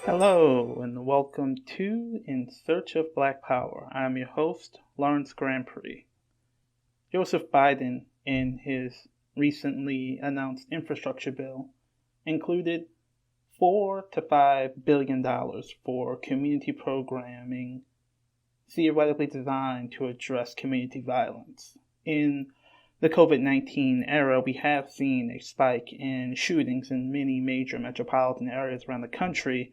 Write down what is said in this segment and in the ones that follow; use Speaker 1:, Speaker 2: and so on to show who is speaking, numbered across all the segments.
Speaker 1: Hello, and welcome to In Search of Black Power. I'm your host, Lawrence Grandpre. Joseph Biden, in his recently announced infrastructure bill, included $4 to $5 billion for community programming theoretically designed to address community violence. In the COVID-19 era, we have seen a spike in shootings in many major metropolitan areas around the country,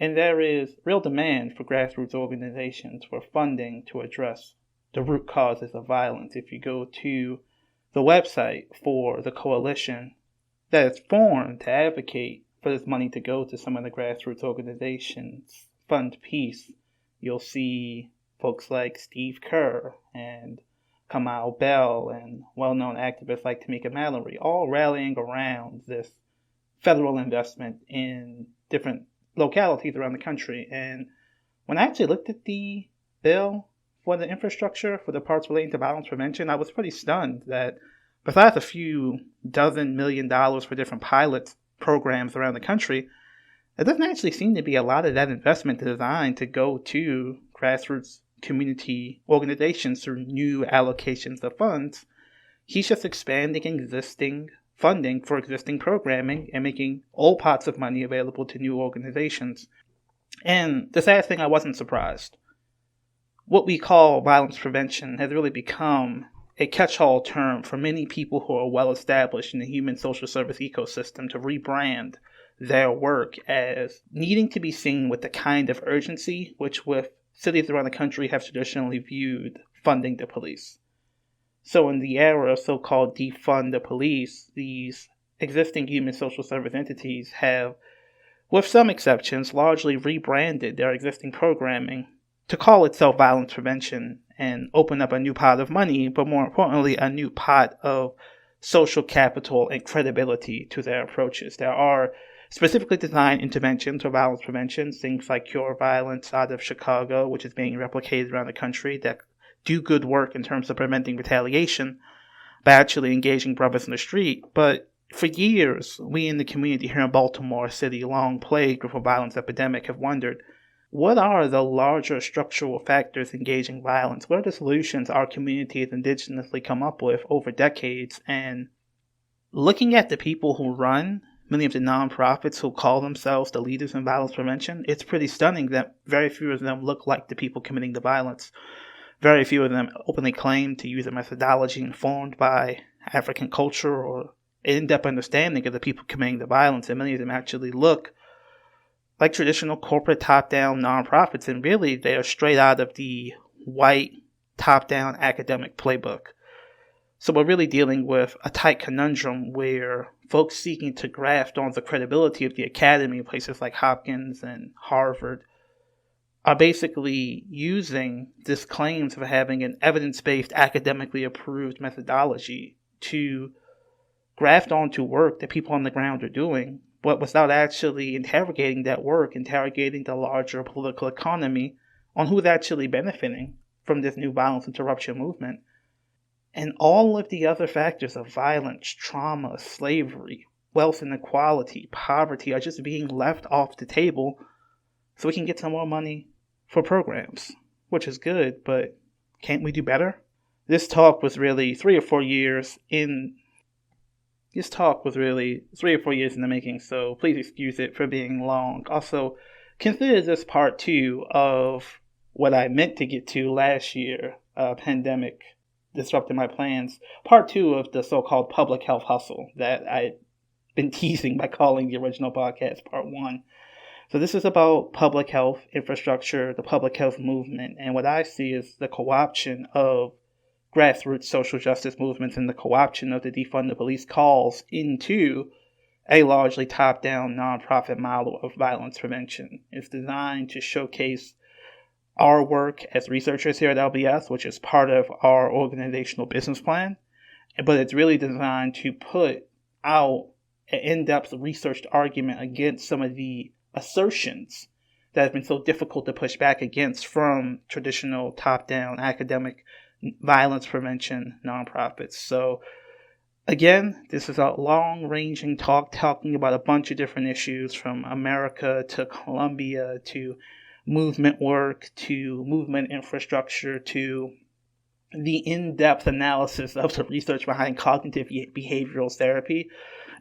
Speaker 1: and there is real demand for grassroots organizations for funding to address the root causes of violence. If you go to the website for the coalition that is formed to advocate for this money to go to some of the grassroots organizations, fund peace, you'll see folks like Steve Kerr and Kamau Bell and well-known activists like Tamika Mallory all rallying around this federal investment in different localities around the country. And when I actually looked at the bill for the infrastructure for the parts relating to violence prevention, I was pretty stunned that besides a few dozen $1 million for different pilot programs around the country, it doesn't actually seem to be a lot of that investment designed to go to grassroots community organizations through new allocations of funds. He's just expanding existing funding for existing programming and making old pots of money available to new organizations. And the sad thing, I wasn't surprised. What we call violence prevention has really become a catch-all term for many people who are well established in the human social service ecosystem to rebrand their work as needing to be seen with the kind of urgency which with cities around the country have traditionally viewed funding the police. So in the era of so-called defund the police, these existing human social service entities have, with some exceptions, largely rebranded their existing programming to call itself violence prevention and open up a new pot of money, but more importantly, a new pot of social capital and credibility to their approaches. There are specifically designed interventions for violence prevention, things like Cure Violence out of Chicago, which is being replicated around the country, that do good work in terms of preventing retaliation by actually engaging brothers in the street. But for years, we in the community here in Baltimore City, long plagued with a violence epidemic, have wondered, what are the larger structural factors engaging violence? What are the solutions our community has indigenously come up with over decades? And looking at the people who run many of the nonprofits who call themselves the leaders in violence prevention, it's pretty stunning that very few of them look like the people committing the violence. Very few of them openly claim to use a methodology informed by African culture or an in-depth understanding of the people committing the violence, and many of them actually look like traditional corporate top-down nonprofits, and really they are straight out of the white top-down academic playbook. So we're really dealing with a tight conundrum where folks seeking to graft on the credibility of the academy in places like Hopkins and Harvard are basically using this claims of having an evidence-based, academically approved methodology to graft onto work that people on the ground are doing, but without actually interrogating that work, interrogating the larger political economy on who's actually benefiting from this new violence interruption movement. And all of the other factors of violence, trauma, slavery, wealth inequality, poverty are just being left off the table so we can get some more money for programs, which is good, but can't we do better? This talk was really 3 or 4 years in the making, so please excuse it for being long. Also, consider this part 2 of what I meant to get to last year, pandemic disrupted my plans. Part 2 of the so-called public health hustle that I've been teasing by calling the original podcast Part 1. So this is about public health infrastructure, the public health movement, and what I see is the co-option of grassroots social justice movements and the co-option of the defund the police calls into a largely top-down nonprofit model of violence prevention. It's designed to showcase our work as researchers here at LBS, which is part of our organizational business plan, but it's really designed to put out an in-depth researched argument against some of the assertions that have been so difficult to push back against from traditional top-down academic violence prevention nonprofits. So Again, this is a long-ranging talk talking about a bunch of different issues, from America to Colombia to movement work to movement infrastructure to the in-depth analysis of the research behind cognitive behavioral therapy,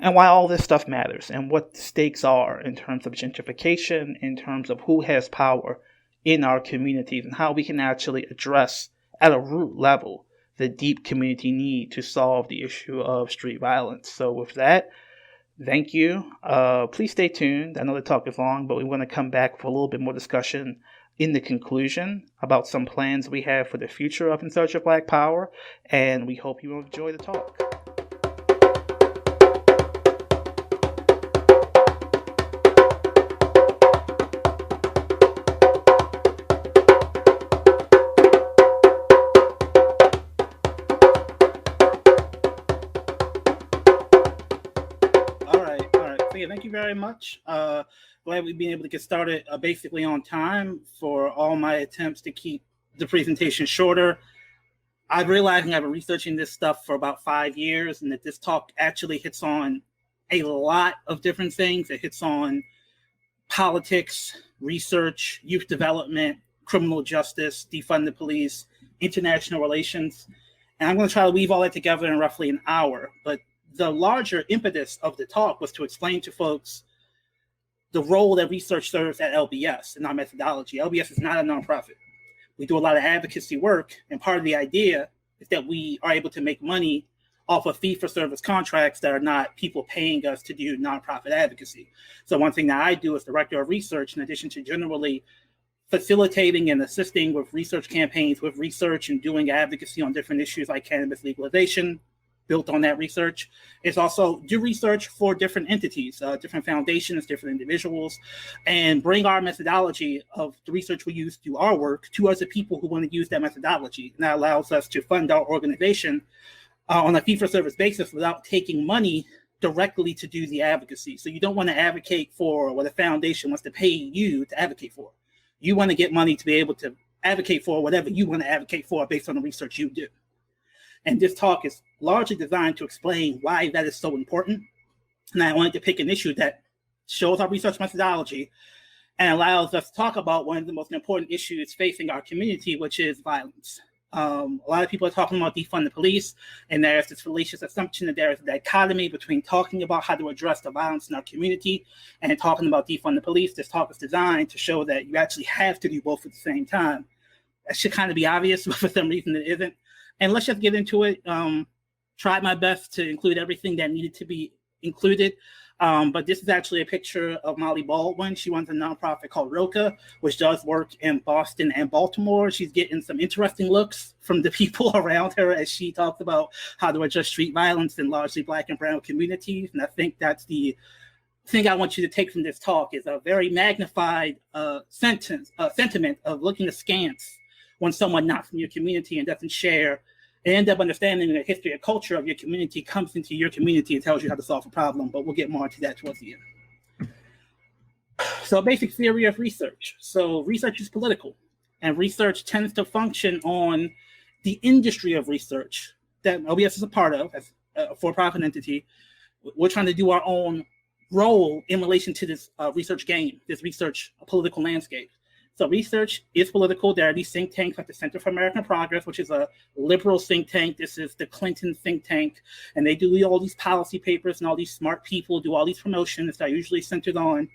Speaker 1: and why all this stuff matters, and what the stakes are in terms of gentrification, in terms of who has power in our communities, and how we can actually address at a root level the deep community need to solve the issue of street violence. So with that, thank you. Please stay tuned. I know the talk is long, but we want to come back for a little bit more discussion in the conclusion about some plans we have for the future of In Search of Black Power, and we hope you enjoy the talk. Thank you very much. Glad we've been able to get started basically on time for all my attempts to keep the presentation shorter. I've realized, and I've been researching this stuff for about 5 years, and that this talk actually hits on a lot of different things. It hits on politics, research, youth development, criminal justice, defund the police, international relations. And I'm going to try to weave all that together in roughly an hour. But the larger impetus of the talk was to explain to folks the role that research serves at LBS in our methodology. LBS is not a nonprofit. We do a lot of advocacy work, and part of the idea is that we are able to make money off of fee-for-service contracts that are not people paying us to do nonprofit advocacy. So one thing that I do as director of research, in addition to generally facilitating and assisting with research campaigns, with research and doing advocacy on different issues like cannabis legalization, built on that research, is also do research for different entities, different foundations, different individuals, and bring our methodology of the research we use to do our work to other people who want to use that methodology. And that allows us to fund our organization on a fee-for-service basis without taking money directly to do the advocacy. So you don't want to advocate for what a foundation wants to pay you to advocate for. You want to get money to be able to advocate for whatever you want to advocate for based on the research you do. And this talk is largely designed to explain why that is so important. And I wanted to pick an issue that shows our research methodology and allows us to talk about one of the most important issues facing our community, which is violence. A lot of people are talking about defund the police, and there's this fallacious assumption that there is a dichotomy between talking about how to address the violence in our community and talking about defund the police. This talk is designed to show that you actually have to do both at the same time. That should kind of be obvious, but for some reason it isn't. And let's just get into it. Tried my best to include everything that needed to be included. But this is actually a picture of Molly Baldwin. She runs a nonprofit called ROCA, which does work in Boston and Baltimore. She's getting some interesting looks from the people around her as she talks about how to address street violence in largely Black and brown communities. And I think that's the thing I want you to take from this talk, is a very magnified sentiment of looking askance when someone not from your community and doesn't share and end up understanding the history and culture of your community, comes into your community and tells you how to solve a problem. But we'll get more into that towards the end. So basic theory of research. So research is political, and research tends to function on the industry of research that OBS is a part of as a for-profit entity. We're trying to do our own role in relation to this research game, this research political landscape. So research is political. There are these think tanks like the Center for American Progress, which is a liberal think tank. This is the Clinton think tank. And they do all these policy papers, and all these smart people do all these promotions that are usually centered on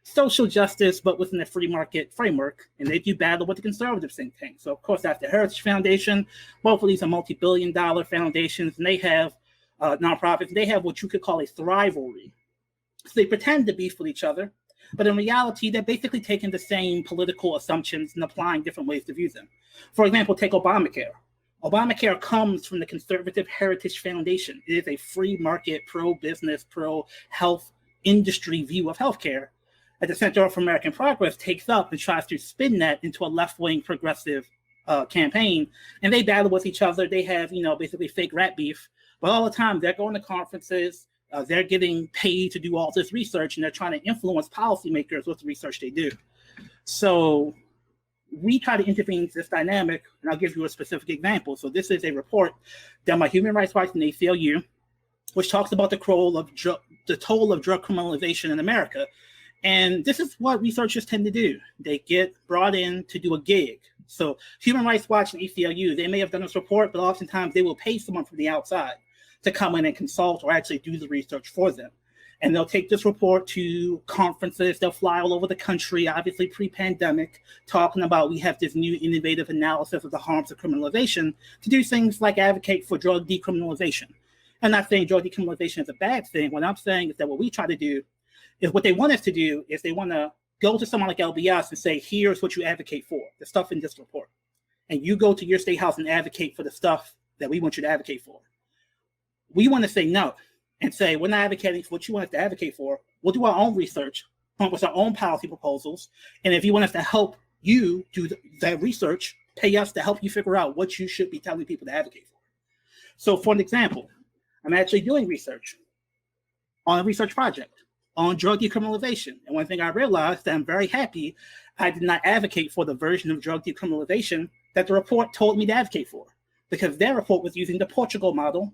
Speaker 1: social justice, but within a free market framework. And they do battle with the conservative think tank. So, of course, that's the Heritage Foundation. Both of these are multi-billion-dollar foundations, and they have nonprofits. They have what you could call a thrivalry. So they pretend to beef with each other, but in reality, they're basically taking the same political assumptions and applying different ways to view them. For example, take Obamacare. Obamacare comes from the Conservative Heritage Foundation. It is a free market, pro-business, pro-health industry view of healthcare that the Center for American Progress takes up and tries to spin that into a left-wing progressive campaign. And they battle with each other. They have, basically fake rat beef. But all the time, they're going to conferences. They're getting paid to do all this research, and they're trying to influence policymakers with the research they do. So we try to intervene in this dynamic, and I'll give you a specific example. So this is a report done by Human Rights Watch and ACLU
Speaker 2: which talks about the toll of drug criminalization in America. And this is what researchers tend to do. They get brought in to do a gig. So Human Rights Watch and ACLU, they may have done this report, but oftentimes they will pay someone from the outside to come in and consult or actually do the research for them. And they'll take this report to conferences. They'll fly all over the country, obviously pre-pandemic, talking about we have this new innovative analysis of the harms of criminalization to do things like advocate for drug decriminalization. I'm not saying drug decriminalization is a bad thing. What I'm saying is that what we try to do is what they want us to do is they want to go to someone like LBS and say, here's what you advocate for, the stuff in this report. And you go to your state house and advocate for the stuff that we want you to advocate for. We want to say no and say, we're not advocating for what you want us to advocate for. We'll do our own research, come up with our own policy proposals. And if you want us to help you do that research, pay us to help you figure out what you should be telling people to advocate for. So for an example, I'm actually doing research on a research project on drug decriminalization. And one thing I realized that I'm very happy I did not advocate for the version of drug decriminalization that the report told me to advocate for, because their report was using the Portugal model.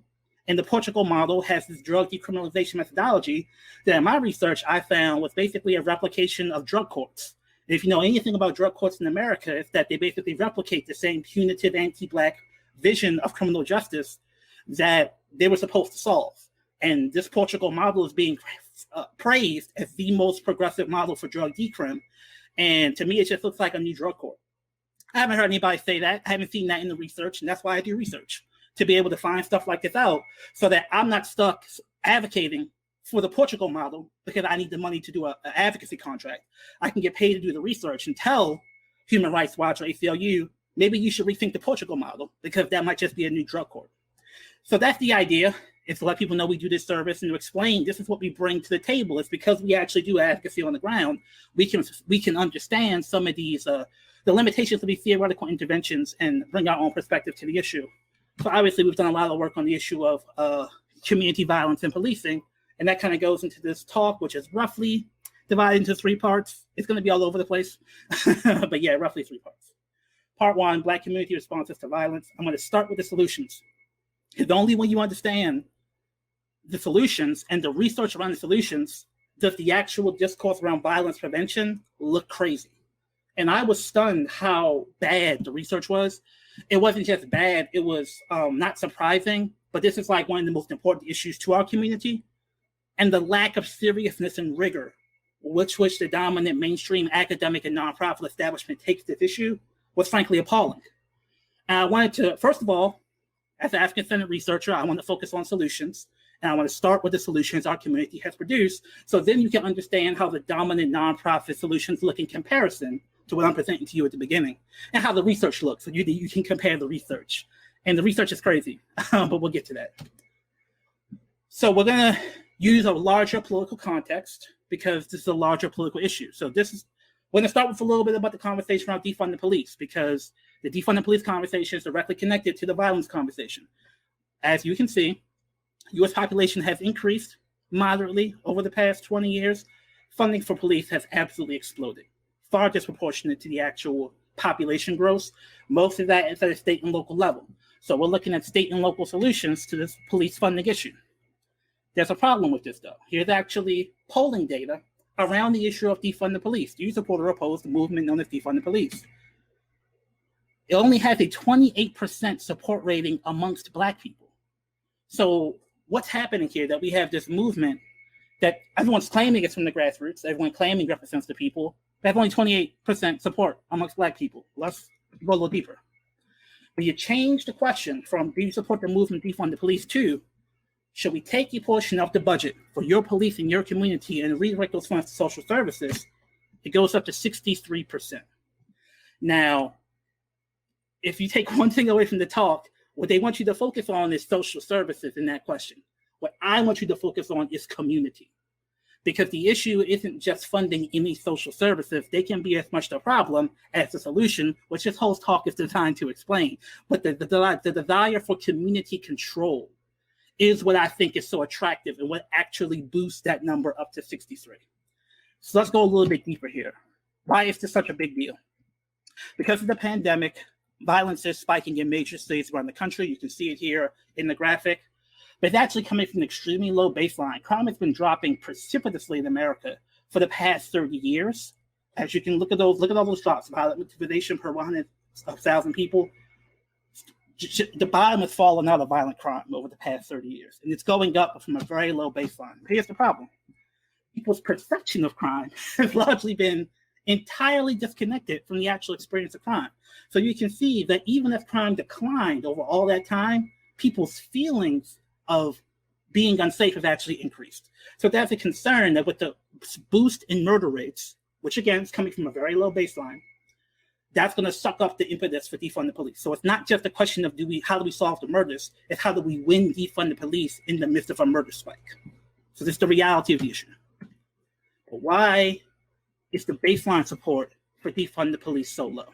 Speaker 2: And the Portugal model has this drug decriminalization methodology that in my research I found was basically a replication of drug courts. And if you know anything about drug courts in America, it's that they basically replicate the same punitive anti-Black vision of criminal justice that they were supposed to solve. And this Portugal model is being praised as the most progressive model for drug decrim. And to me, it just looks like a new drug court. I haven't heard anybody say that. I haven't seen that in the research. And that's why I do research, to be able to find stuff like this out so that I'm not stuck advocating for the Portugal model because I need the money to do an advocacy contract. I can get paid to do the research and tell Human Rights Watch or ACLU, maybe you should rethink the Portugal model because that might just be a new drug court. So that's the idea. Is to let people know we do this service and to explain this is what we bring to the table. It's because we actually do advocacy on the ground. We can understand some of these the limitations of these theoretical interventions and bring our own perspective to the issue. So obviously we've done a lot of work on the issue of community violence and policing, and that kind of goes into this talk, which is roughly divided into 3 parts. It's going to be all over the place, but yeah, roughly 3 parts. Part 1, Black community responses to violence. I'm going to start with the solutions. It's only when you understand the solutions and the research around the solutions does the actual discourse around violence prevention look crazy. And I was stunned how bad the research was. It wasn't just bad, it was not surprising, but this is like one of the most important issues to our community. And the lack of seriousness and rigor which the dominant mainstream academic and nonprofit establishment takes this issue was frankly appalling. And I wanted to, first of all, as an African-centered researcher, I want to focus on solutions. And I want to start with the solutions our community has produced. So then you can understand how the dominant nonprofit solutions look in comparison to what I'm presenting to you at the beginning, and how the research looks. So you can compare the research. And the research is crazy, but we'll get to that. So we're going to use a larger political context because this is a larger political issue. So we're going to start with a little bit about the conversation around defund the police, because the defund the police conversation is directly connected to the violence conversation. As you can see, U.S. population has increased moderately over the past 20 years. Funding for police has absolutely exploded, far disproportionate to the actual population growth. Most of that is at a state and local level. So we're looking at state and local solutions to this police funding issue. There's a problem with this, though. Here's actually polling data around the issue of defund the police. Do you support or oppose the movement known as defund the police? It only has a 28% support rating amongst Black people. So what's happening here, that we have this movement that everyone's claiming it's from the grassroots, everyone claiming represents the people, they have only 28% support amongst Black people. Let's go a little deeper. When you change the question from do you support the movement defund the police to should we take a portion of the budget for your police in your community and redirect those funds to social services, it goes up to 63%. Now, if you take one thing away from the talk, what they want you to focus on is social services in that question. What I want you to focus on is community. Because the issue isn't just funding any social services. They can be as much the problem as the solution, which this whole talk is designed to explain. But the desire for community control is what I think is so attractive and what actually boosts that number up to 63. So let's go a little bit deeper here. Why is this such a big deal? Because of the pandemic, violence is spiking in major cities around the country. You can see it here in the graphic. but it's actually coming from an extremely low baseline. Crime has been dropping precipitously in America for the past 30 years. As you can look at all those drops, violent intimidation per 100,000 people. The bottom has fallen out of violent crime over the past 30 years, and it's going up from a very low baseline. Here's the problem. People's perception of crime has largely been entirely disconnected from the actual experience of crime. So you can see that even as crime declined over all that time, people's feelings of being unsafe have actually increased. So that's a concern that with the boost in murder rates, which again is coming from a very low baseline, that's going to suck up the impetus for defund the police. So it's not just a question of how do we solve the murders, it's how do we win defund the police in the midst of a murder spike. So this is the reality of the issue. But why is the baseline support for defund the police so low?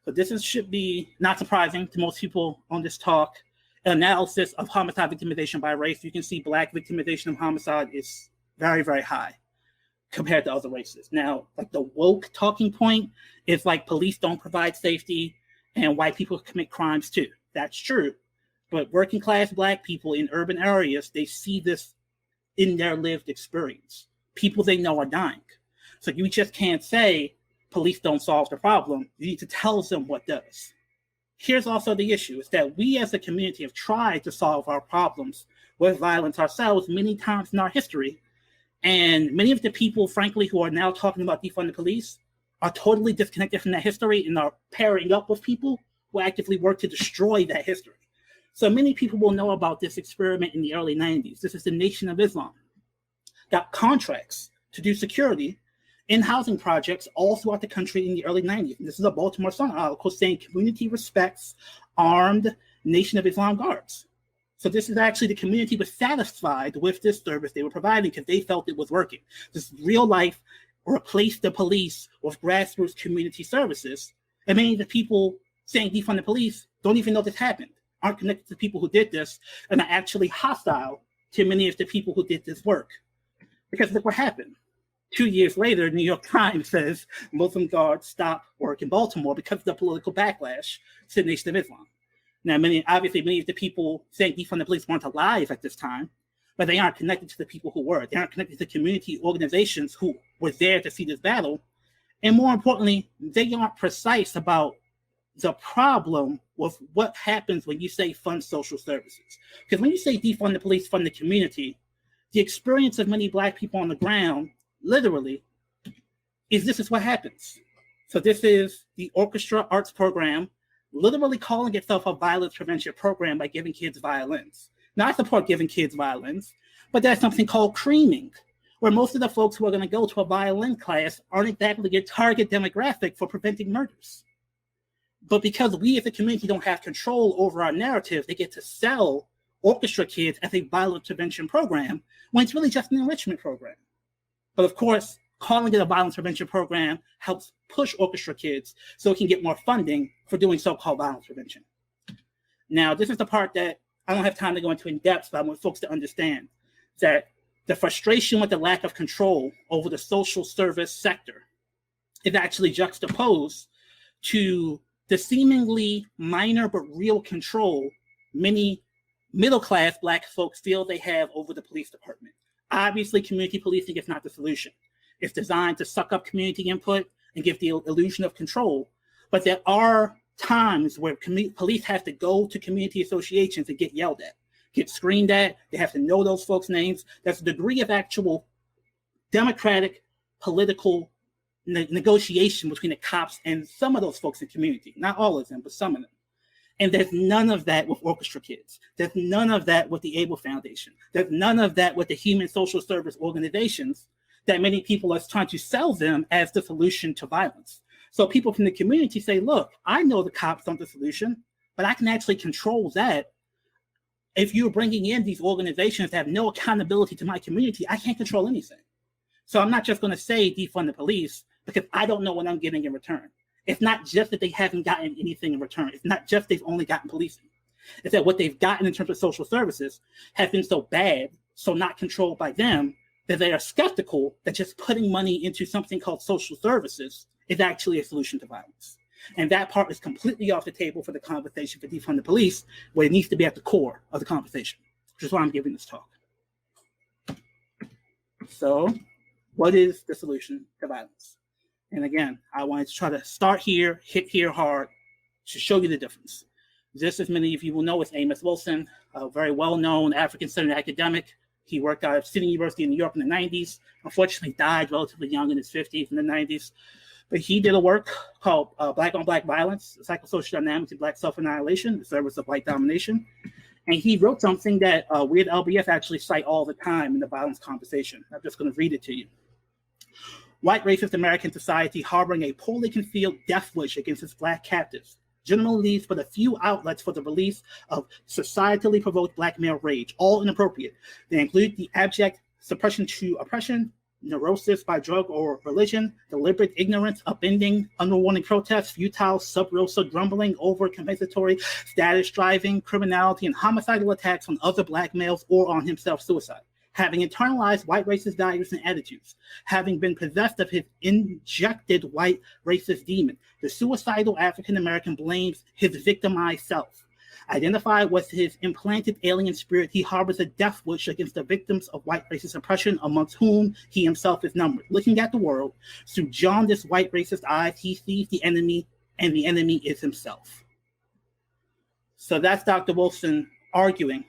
Speaker 2: So this should be not surprising to most people on this talk. An analysis of homicide victimization by race, you can see Black victimization of homicide is very, very high compared to other races. Now, like the woke talking point is like police don't provide safety and white people commit crimes too. That's true. But working class Black people in urban areas, they see this in their lived experience. People they know are dying. So you just can't say police don't solve the problem. You need to tell them what does. Here's also the issue, is that we as a community have tried to solve our problems with violence ourselves many times in our history. And many of the people, frankly, who are now talking about defund the police are totally disconnected from that history and are pairing up with people who actively work to destroy that history. So many people will know about this experiment in the early 90s. This is the Nation of Islam. Got contracts to do security in housing projects all throughout the country in the early 90s. And this is a Baltimore Sun article saying community respects armed Nation of Islam guards. So this is actually the community was satisfied with this service they were providing because they felt it was working. This real life replaced the police with grassroots community services. And many of the people saying defund the police don't even know this happened, aren't connected to the people who did this, and are actually hostile to many of the people who did this work. Because look what happened. 2 years later, New York Times says Muslim guards stop work in Baltimore because of the political backlash to the Nation of Islam. Now, many of the people saying defund the police weren't alive at this time, but they aren't connected to the people who were. They aren't connected to community organizations who were there to see this battle. And more importantly, they aren't precise about the problem with what happens when you say fund social services. Because when you say defund the police, fund the community, the experience of many Black people on the ground, literally, is this is what happens. So this is the orchestra arts program literally calling itself a violence prevention program by giving kids violins. Now, I support giving kids violins, but there's something called creaming, where most of the folks who are going to go to a violin class aren't exactly a target demographic for preventing murders. But because we as a community don't have control over our narrative, they get to sell orchestra kids as a violence prevention program when it's really just an enrichment program. But of course, calling it a violence prevention program helps push orchestra kids so it can get more funding for doing so-called violence prevention. Now, this is the part that I don't have time to go into in depth, but I want folks to understand that the frustration with the lack of control over the social service sector is actually juxtaposed to the seemingly minor but real control many middle-class Black folks feel they have over the police department. Obviously, community policing is not the solution. It's designed to suck up community input and give the illusion of control. But there are times where police have to go to community associations and get yelled at, get screamed at. They have to know those folks' names. There's a degree of actual democratic political negotiation between the cops and some of those folks in the community. Not all of them, but some of them. And there's none of that with orchestra kids. There's none of that with the Able Foundation. There's none of that with the human social service organizations that many people are trying to sell them as the solution to violence. So people from the community say, look, I know the cops aren't the solution, but I can actually control that. If you're bringing in these organizations that have no accountability to my community, I can't control anything. So I'm not just going to say defund the police because I don't know what I'm getting in return. It's not just that they haven't gotten anything in return. It's not just they've only gotten policing. It's that what they've gotten in terms of social services have been so bad, so not controlled by them, that they are skeptical that just putting money into something called social services is actually a solution to violence. And that part is completely off the table for the conversation for defund the police, where it needs to be at the core of the conversation. which is why I'm giving this talk. So, what is the solution to violence? And again, I wanted to try to start here, hit here hard, to show you the difference. This, as many of you will know, is Amos Wilson, a very well-known African-centered academic. He worked out of Sydney University in New York in the 90s. Unfortunately, died relatively young in his 50s, in the 90s. But he did a work called Black on Black Violence, Psychosocial Dynamics of Black Self-Annihilation, the Service of White Domination. And he wrote something that we at LBF actually cite all the time in the violence conversation. I'm just going to read it to you. White racist American society harboring a poorly concealed death wish against its Black captives generally leaves but a few outlets for the release of societally provoked Black male rage, all inappropriate. They include the abject suppression to oppression, neurosis by drug or religion, deliberate ignorance, upending, unrewarding protests, futile sub-rosa grumbling over compensatory status striving, criminality, and homicidal attacks on other Black males or on himself, suicide. Having internalized white racist values and attitudes, having been possessed of his injected white racist demon, the suicidal African-American blames his victimized self. Identified with his implanted alien spirit, he harbors a death wish against the victims of white racist oppression, amongst whom he himself is numbered. Looking at the world through jaundiced white racist eyes, he sees the enemy, and the enemy is himself. So that's Dr. Wilson arguing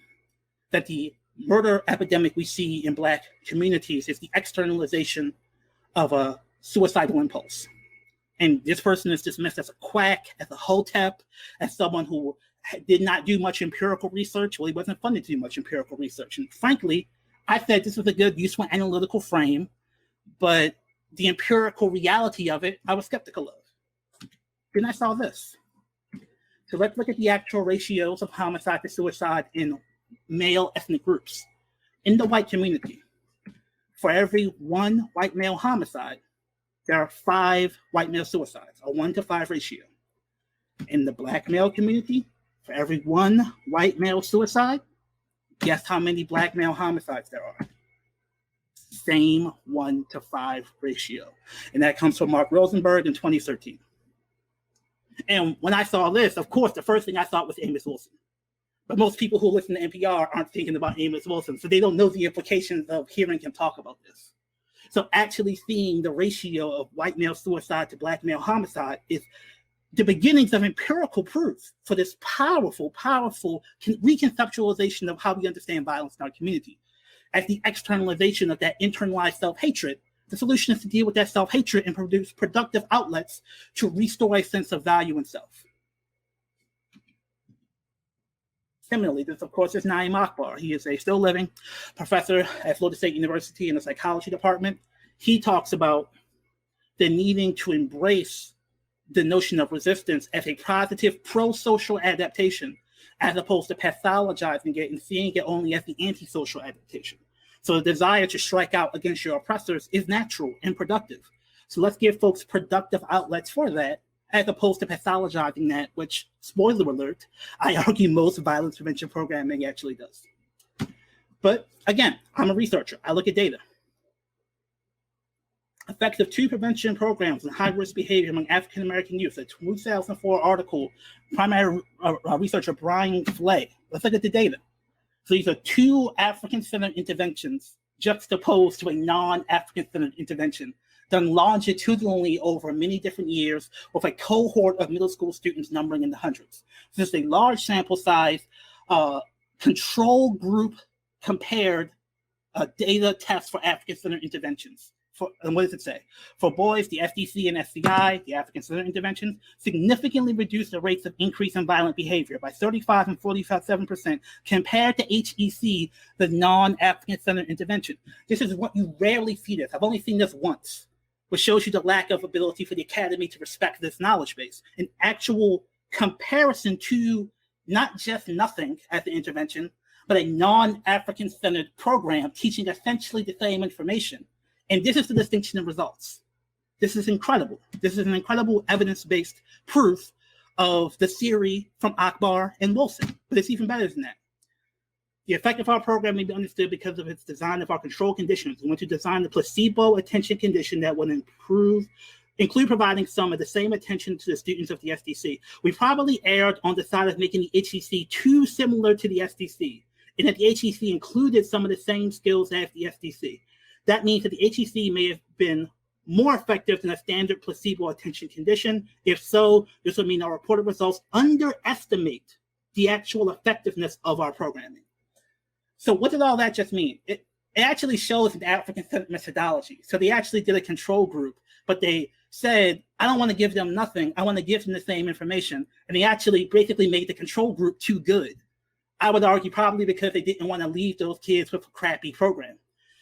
Speaker 2: that the murder epidemic we see in Black communities is the externalization of a suicidal impulse. And this person is dismissed as a quack, as a hotep, as someone who did not do much empirical research. Well, he wasn't funded to do much empirical research. And frankly, I said this was a good, useful analytical frame, but the empirical reality of it, I was skeptical of. Then I saw this. So let's look at the actual ratios of homicide to suicide in male ethnic groups. In the white community, for every one white male homicide, there are 5 white male suicides, a 1-to-5 ratio. In the Black male community, for every 1 white male suicide, guess how many Black male homicides there are? Same 1-to-5 ratio. And that comes from Mark Rosenberg in 2013. And when I saw this, of course, the first thing I thought was Amos Wilson. But most people who listen to NPR aren't thinking about Amos Wilson, so they don't know the implications of hearing him talk about this. So actually seeing the ratio of white male suicide to Black male homicide is the beginnings of empirical proof for this powerful reconceptualization of how we understand violence in our community. As the externalization of that internalized self-hatred, the solution is to deal with that self-hatred and produce productive outlets to restore a sense of value in self. Similarly, this, of course, is Naeem Akbar. He is a still living professor at Florida State University in the psychology department. He talks about the needing to embrace the notion of resistance as a positive pro-social adaptation, as opposed to pathologizing it and seeing it only as the antisocial adaptation. So the desire to strike out against your oppressors is natural and productive. So let's give folks productive outlets for that, as opposed to pathologizing that, which, spoiler alert, I argue most violence prevention programming actually does. But again, I'm a researcher. I look at data. Effects of 2 prevention programs and high-risk behavior among African-American youth, a 2004 article, primary researcher Brian Flay. Let's look at the data. So these are 2 African-centered interventions juxtaposed to a non-African-centered intervention done longitudinally over many different years with a cohort of middle school students numbering in the hundreds. This is a large sample size, control group compared data test for African-centered interventions. And what does it say? For boys, the SDC and SCI, the African-centered interventions, significantly reduced the rates of increase in violent behavior by 35 and 47% compared to HEC, the non-African-centered intervention. This is what you rarely see this. I've only seen this once, which shows you the lack of ability for the academy to respect this knowledge base. An actual comparison to not just nothing as the intervention, but a non-African-centered program teaching essentially the same information. And this is the distinction in results. This is incredible. This is an incredible evidence-based proof of the theory from Akbar and Wilson. But it's even better than that. The effect of our program may be understood because of its design of our control conditions. We want to design the placebo attention condition that would include providing some of the same attention to the students of the SDC. We probably erred on the side of making the HEC too similar to the SDC. and that the HEC included some of the same skills as the SDC. That means that the HEC may have been more effective than a standard placebo attention condition. If so, this would mean our reported results underestimate the actual effectiveness of our programming. So what did all that just mean? It actually shows an African-centered methodology. So they actually did a control group, but they said, I don't want to give them nothing. I want to give them the same information. And they actually basically made the control group too good. I would argue probably because they didn't want to leave those kids with a crappy program.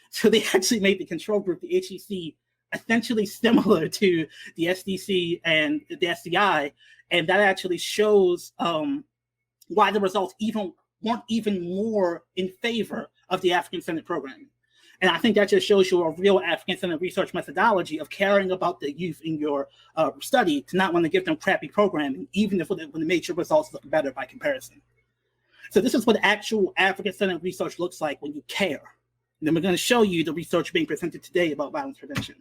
Speaker 2: So they actually made the control group, the HEC, essentially similar to the SDC and the SCI. And that actually shows why the results weren't even more in favor of the African-centered programming. And I think that just shows you a real African-centered research methodology of caring about the youth in your study, to not want to give them crappy programming, even if when it makes your results look better by comparison. So this is what actual African-centered research looks like when you care. And then we're going to show you the research being presented today about violence prevention.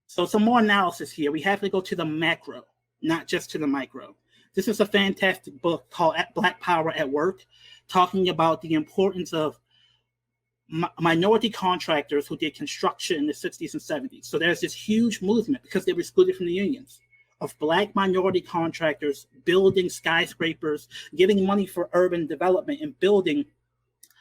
Speaker 2: So some more analysis here. We have to go to the macro, not just to the micro. This is a fantastic book called Black Power at Work, talking about the importance of minority contractors who did construction in the 60s and 70s. So there's this huge movement, because they were excluded from the unions, of Black minority contractors building skyscrapers, getting money for urban development, and building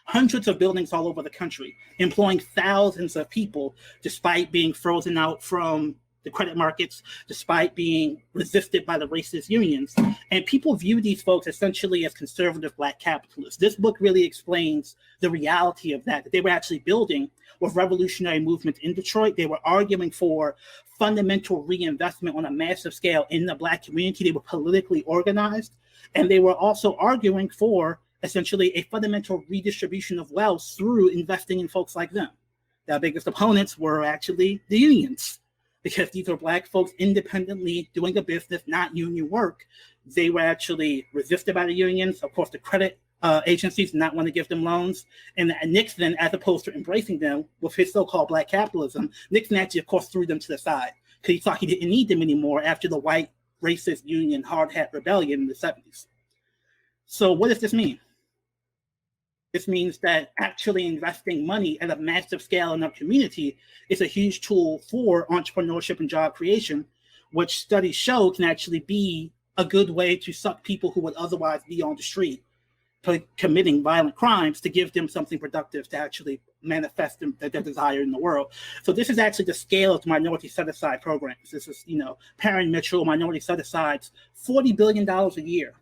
Speaker 2: hundreds of buildings all over the country, employing thousands of people despite being frozen out from the credit markets, despite being resisted by the racist unions. And people view these folks essentially as conservative Black capitalists. This book really explains the reality of that they were actually building with revolutionary movements in Detroit. They were arguing for fundamental reinvestment on a massive scale in the Black community. They were politically organized, and they were also arguing for essentially a fundamental redistribution of wealth through investing in folks like them. Their biggest opponents were actually the unions, because these are Black folks independently doing a business, not union work. They were actually resisted by the unions. Of course, the credit agencies did not want to give them loans. And Nixon, as opposed to embracing them with his so-called Black capitalism, Nixon actually, of course, threw them to the side because he thought he didn't need them anymore after the white racist union hard hat rebellion in the 70s. So what does this mean? This means that actually investing money at a massive scale in our community is a huge tool for entrepreneurship and job creation, which studies show can actually be a good way to suck people who would otherwise be on the street committing violent crimes, to give them something productive to actually manifest their desire in the world. So this is actually the scale of minority set-aside programs. This is, Perrin Mitchell, minority set-asides, $40 billion a year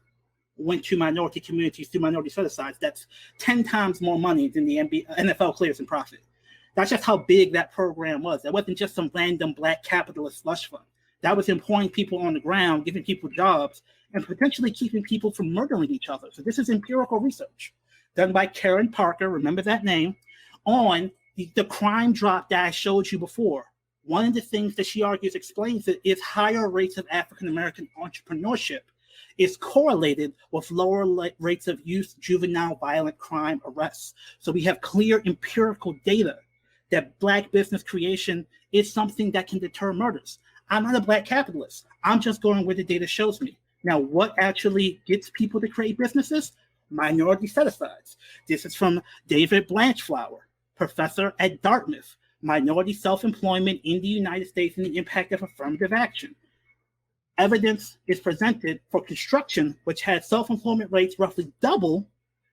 Speaker 2: went to minority communities through minority set-asides. That's 10 times more money than the NFL clears in profit. That's just how big that program was. That wasn't just some random Black capitalist slush fund. That was employing people on the ground, giving people jobs, and potentially keeping people from murdering each other. So this is empirical research done by Karen Parker, remember that name, on the crime drop that I showed you before. One of the things that she argues explains it is higher rates of African-American entrepreneurship is correlated with lower rates of youth juvenile violent crime arrests. So we have clear empirical data that Black business creation is something that can deter murders. I'm not a Black capitalist. I'm just going where the data shows me. Now, what actually gets people to create businesses? Minority set-asides. This is from David Blanchflower, professor at Dartmouth, Minority Self-Employment in the United States and the Impact of Affirmative Action. Evidence is presented for construction, which has self-employment rates roughly double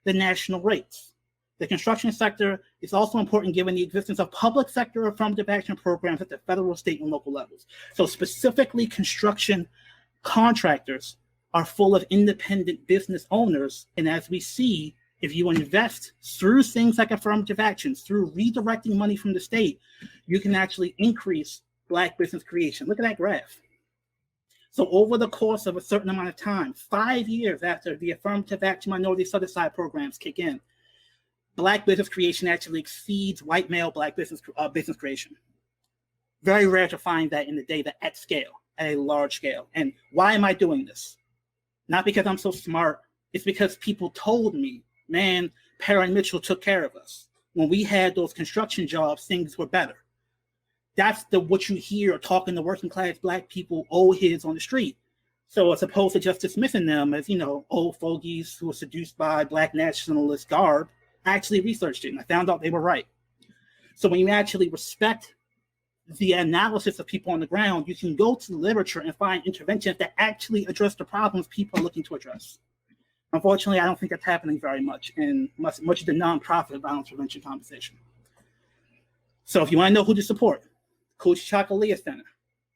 Speaker 2: the national rates. The construction sector is also important given the existence of public sector affirmative action programs at the federal, state, and local levels. So specifically, construction contractors are full of independent business owners. And as we see, if you invest through things like affirmative actions, through redirecting money from the state, you can actually increase Black business creation. Look at that graph. So over the course of a certain amount of time, 5 years after the affirmative action minority set-aside programs kick in, Black business creation actually exceeds white male Black business creation. Very rare to find that in the data at scale, at a large scale. And why am I doing this? Not because I'm so smart. It's because people told me, man, Perrin Mitchell took care of us. When we had those construction jobs, things were better. That's what you hear talking to working class Black people, old heads on the street. So as opposed to just dismissing them as, old fogies who were seduced by Black nationalist garb, I actually researched it and I found out they were right. So when you actually respect the analysis of people on the ground, you can go to the literature and find interventions that actually address the problems people are looking to address. Unfortunately, I don't think that's happening very much in much of the nonprofit violence prevention conversation. So if you want to know who to support, Kuchakalia Center.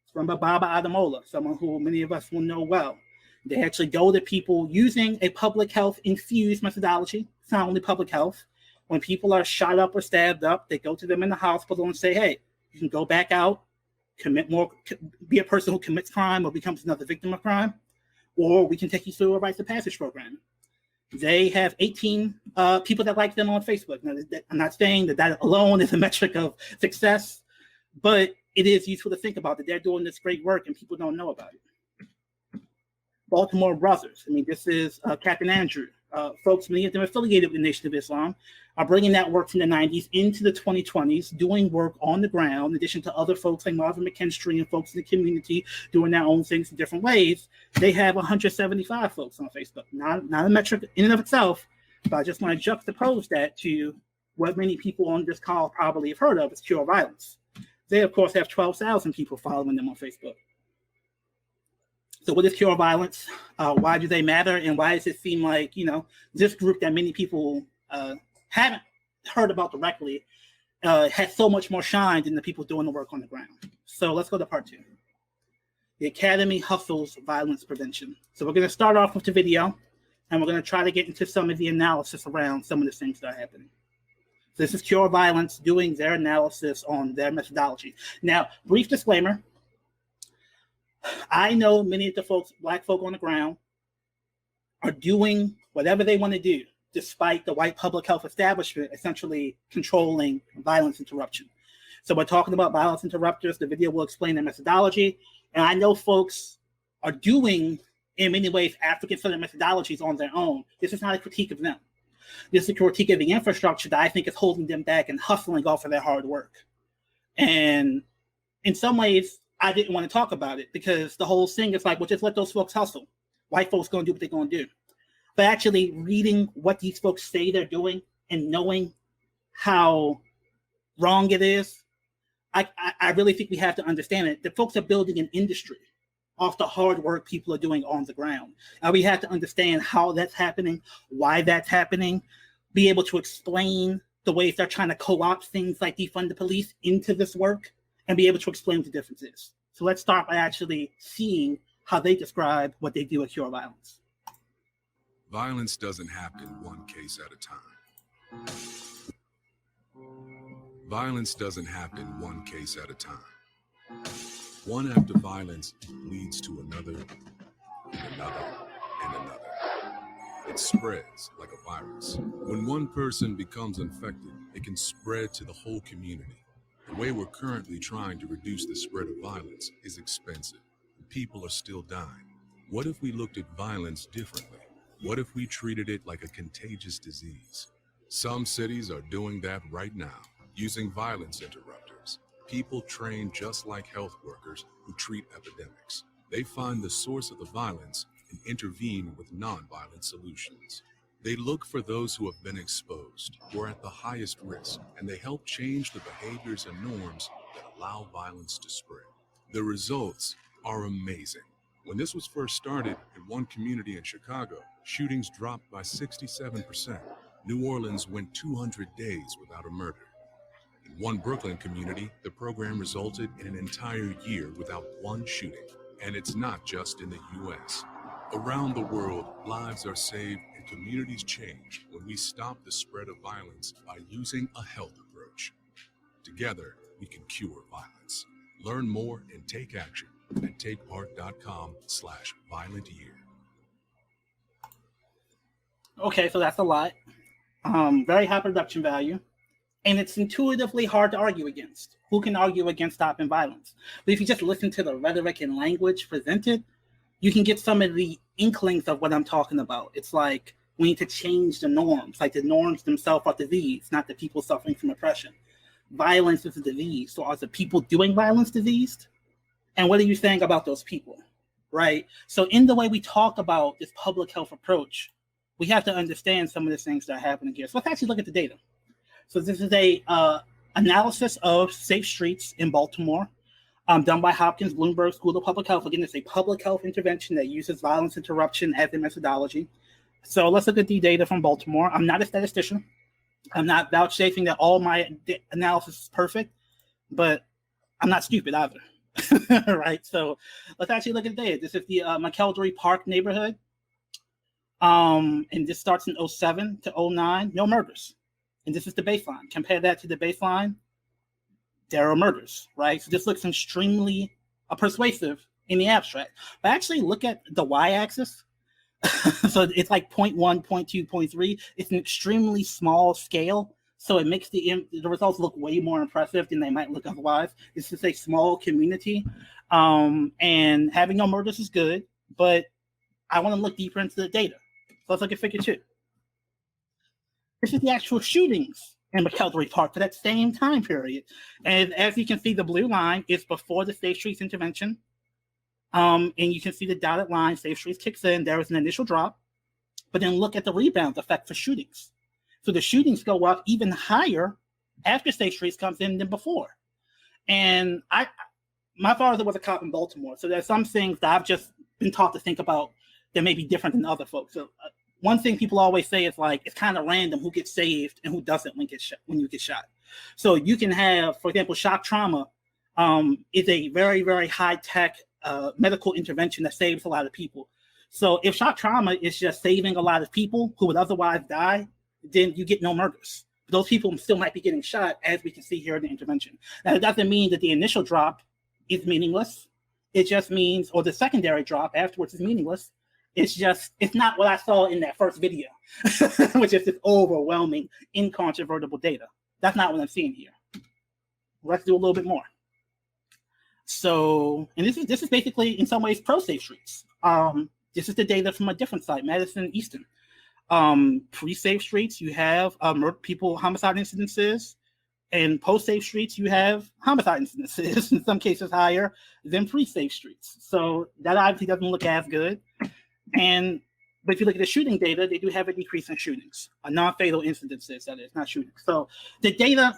Speaker 2: It's run by Baba Adamola, someone who many of us will know well. They actually go to people using a public health infused methodology. It's not only public health. When people are shot up or stabbed up, they go to them in the hospital and say, hey, you can go back out, be a person who commits crime or becomes another victim of crime, or we can take you through a rites of passage program. They have 18 people that like them on Facebook. Now, I'm not saying that alone is a metric of success, but it is useful to think about that they're doing this great work and people don't know about it. Baltimore Brothers. This is Captain Andrew. Folks, many of them affiliated with the Nation of Islam, are bringing that work from the 90s into the 2020s, doing work on the ground, in addition to other folks like Marvin McKinstry and folks in the community doing their own things in different ways. They have 175 folks on Facebook. Not a metric in and of itself, but I just want to juxtapose that to what many people on this call probably have heard of as Cure Violence. They, of course, have 12,000 people following them on Facebook. So what is Cure Violence? Why do they matter? And why does it seem like, this group that many people haven't heard about directly has so much more shine than the people doing the work on the ground? So let's go to part 2. The Academy hustles violence prevention. So we're going to start off with the video, and we're going to try to get into some of the analysis around some of the things that are happening. So this is Cure Violence doing their analysis on their methodology. Now, brief disclaimer. I know many of the folks, Black folk on the ground, are doing whatever they want to do, despite the white public health establishment essentially controlling violence interruption. So we're talking about violence interrupters. The video will explain their methodology. And I know folks are doing, in many ways, African-centered methodologies on their own. This is not a critique of them. This is a critique of the infrastructure that I think is holding them back and hustling off of their hard work. And in some ways, I didn't want to talk about it because the whole thing is like, well, just let those folks hustle. White folks going to do what they're going to do. But actually reading what these folks say they're doing and knowing how wrong it is, I really think we have to understand it. The folks are building an industry off the hard work people are doing on the ground. And we have to understand how that's happening, why that's happening, be able to explain the ways they're trying to co-opt things like defund the police into this work, and be able to explain what the difference is. So let's start by actually seeing how they describe what they do at Cure Violence.
Speaker 3: Violence doesn't happen one case at a time. Violence doesn't happen one case at a time. One act of violence leads to another, and another, and another. It spreads like a virus. When one person becomes infected, it can spread to the whole community. The way we're currently trying to reduce the spread of violence is expensive. People are still dying. What if we looked at violence differently? What if we treated it like a contagious disease? Some cities are doing that right now, using violence interrupters. People trained just like health workers who treat epidemics. They find the source of the violence and intervene with non-violent solutions. They look for those who have been exposed, who are at the highest risk, and they help change the behaviors and norms that allow violence to spread. The results are amazing. When this was first started in one community in Chicago, shootings dropped by 67%. New Orleans went 200 days without a murder. In one Brooklyn community, the program resulted in an entire year without one shooting. And it's not just in the U.S. Around the world, lives are saved and communities change when we stop the spread of violence by using a health approach. Together, we can cure violence. Learn more and take action at takepart.com/violentyear.
Speaker 2: Okay, so that's a lot. Very high production value. And it's intuitively hard to argue against. Who can argue against stopping violence? But if you just listen to the rhetoric and language presented, you can get some of the inklings of what I'm talking about. It's like we need to change the norms. Like the norms themselves are disease, not the people suffering from oppression. Violence is a disease. So are the people doing violence diseased? And what are you saying about those people? right? So in the way we talk about this public health approach, we have to understand some of the things that are happening here. So let's actually look at the data. So this is a analysis of safe streets in Baltimore, done by Hopkins Bloomberg School of Public Health. Again, it's a public health intervention that uses violence interruption as a methodology. So let's look at the data from Baltimore. I'm not a statistician. I'm not vouchsafing that all my analysis is perfect, but I'm not stupid either. Right? So let's actually look at the data. This is the McElderry Park neighborhood. And this starts in 07 to 09, no murders. And this is the baseline. Compare that to the baseline, there are murders, right? So this looks extremely persuasive in the abstract. But actually look at the y-axis. So it's like 0.1, 0.2, 0.3. It's an extremely small scale. So it makes the results look way more impressive than they might look otherwise. This is a small community. And having no murders is good, but I want to look deeper into the data. So let's look at figure 2. This is the actual shootings in McElderry Park for that same time period. And as you can see, the blue line is before the Safe Streets intervention. And you can see the dotted line, Safe Streets kicks in, there was an initial drop. But then look at the rebound effect for shootings. So the shootings go up even higher after Safe Streets comes in than before. And my father was a cop in Baltimore, so there's some things that I've just been taught to think about that may be different than other folks. So one thing people always say is like, it's kind of random who gets saved and who doesn't when you get shot. So you can have, for example, shock trauma is a very, very high-tech medical intervention that saves a lot of people. So if shock trauma is just saving a lot of people who would otherwise die, then you get no murders. Those people still might be getting shot, as we can see here in the intervention. Now, it doesn't mean that the initial drop is meaningless. It just means, or the secondary drop afterwards is meaningless. It's not what I saw in that first video, which is this overwhelming, incontrovertible data. That's not what I'm seeing here. Let's do a little bit more. So, and this is basically in some ways pro-safe streets. This is the data from a different site, Madison Easton. Pre-safe streets, you have homicide incidences, and post-safe streets, you have homicide incidences, in some cases higher than pre-safe streets. So that obviously doesn't look as good. But if you look at the shooting data, they do have a decrease in shootings, non-fatal incidences, that is, not shootings. So the data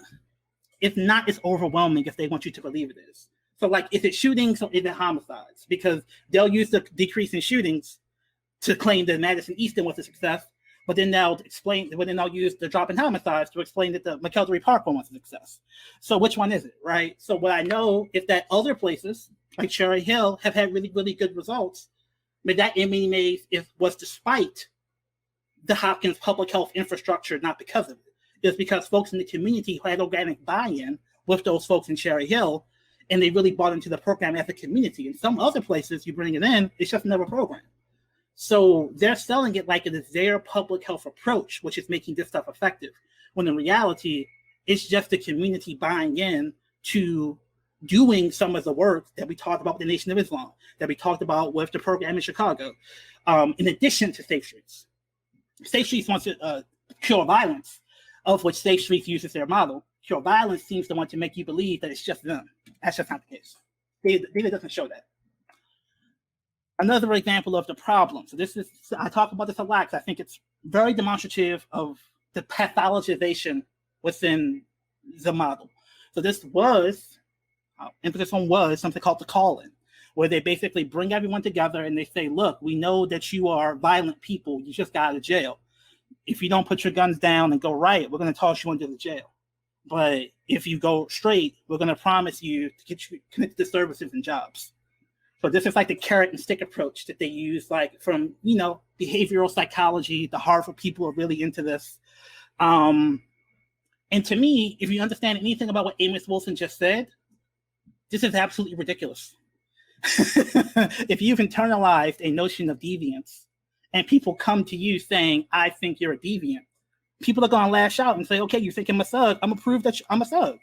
Speaker 2: is not as overwhelming as they want you to believe it is. So like, is it shootings or is it homicides? Because they'll use the decrease in shootings to claim that Madison Easton was a success, but then they'll use the drop in homicides to explain that the McElderry Park one was a success. So which one is it, right? So what I know is that other places, like Cherry Hill, have had really, really good results, but that in many ways was despite the Hopkins public health infrastructure, not because of it. It's because folks in the community who had organic buy-in with those folks in Cherry Hill, and they really bought into the program as a community. In some other places, you bring it in, it's just another program. So they're selling it like it is their public health approach, which is making this stuff effective, when in reality, it's just the community buying in to doing some of the work that we talked about with the Nation of Islam, that we talked about with the program in Chicago, in addition to Safe Streets. Safe Streets wants to cure violence, of which Safe Streets uses their model. Cure violence seems to want to make you believe that it's just them. That's just not the case. Data doesn't show that. Another example of the problem. So I talk about this a lot because I think it's very demonstrative of the pathologization within the model. So this was, emphasis on was, something called the call-in, where they basically bring everyone together and they say, look, we know that you are violent people. You just got out of jail. If you don't put your guns down and go right, we're going to toss you into the jail. But if you go straight, we're going to promise you to get you connected to services and jobs. So this is like the carrot and stick approach that they use, like from, behavioral psychology. The Harvard people are really into this. And to me, if you understand anything about what Amos Wilson just said, this is absolutely ridiculous. If you've internalized a notion of deviance and people come to you saying, I think you're a deviant, people are going to lash out and say, okay, you think I'm a thug, I'm going to prove that I'm a thug.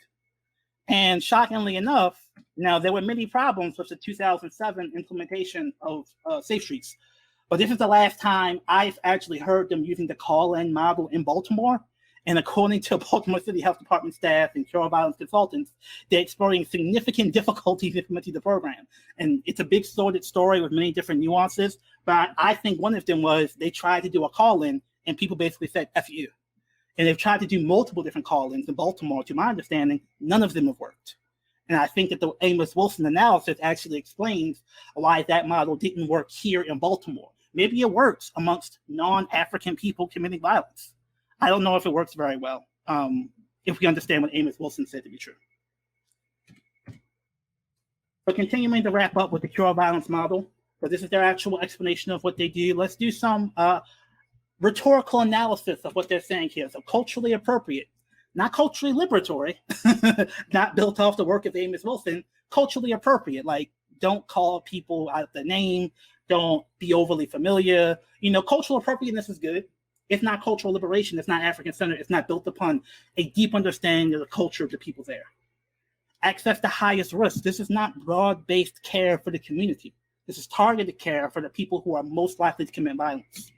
Speaker 2: And shockingly enough, now there were many problems with the 2007 implementation of Safe Streets, but this is the last time I've actually heard them using the call-in model in Baltimore, And according to Baltimore City Health Department staff and cure violence consultants, they're experiencing significant difficulties implementing the program. And it's a big sordid story with many different nuances. But I think one of them was they tried to do a call-in and people basically said, F you. And they've tried to do multiple different call-ins in Baltimore. To my understanding, none of them have worked. And I think that the Amos Wilson analysis actually explains why that model didn't work here in Baltimore. Maybe it works amongst non-African people committing violence. I don't know if it works very well, if we understand what Amos Wilson said to be true. But continuing to wrap up with the cure violence model, so this is their actual explanation of what they do. Let's do some rhetorical analysis of what they're saying here. So culturally appropriate, not culturally liberatory, not built off the work of Amos Wilson, culturally appropriate, like don't call people out the name, don't be overly familiar. Cultural appropriateness is good. It's not cultural liberation. It's not African-centered. It's not built upon a deep understanding of the culture of the people there. Access to highest risk. This is not broad-based care for the community. This is targeted care for the people who are most likely to commit violence.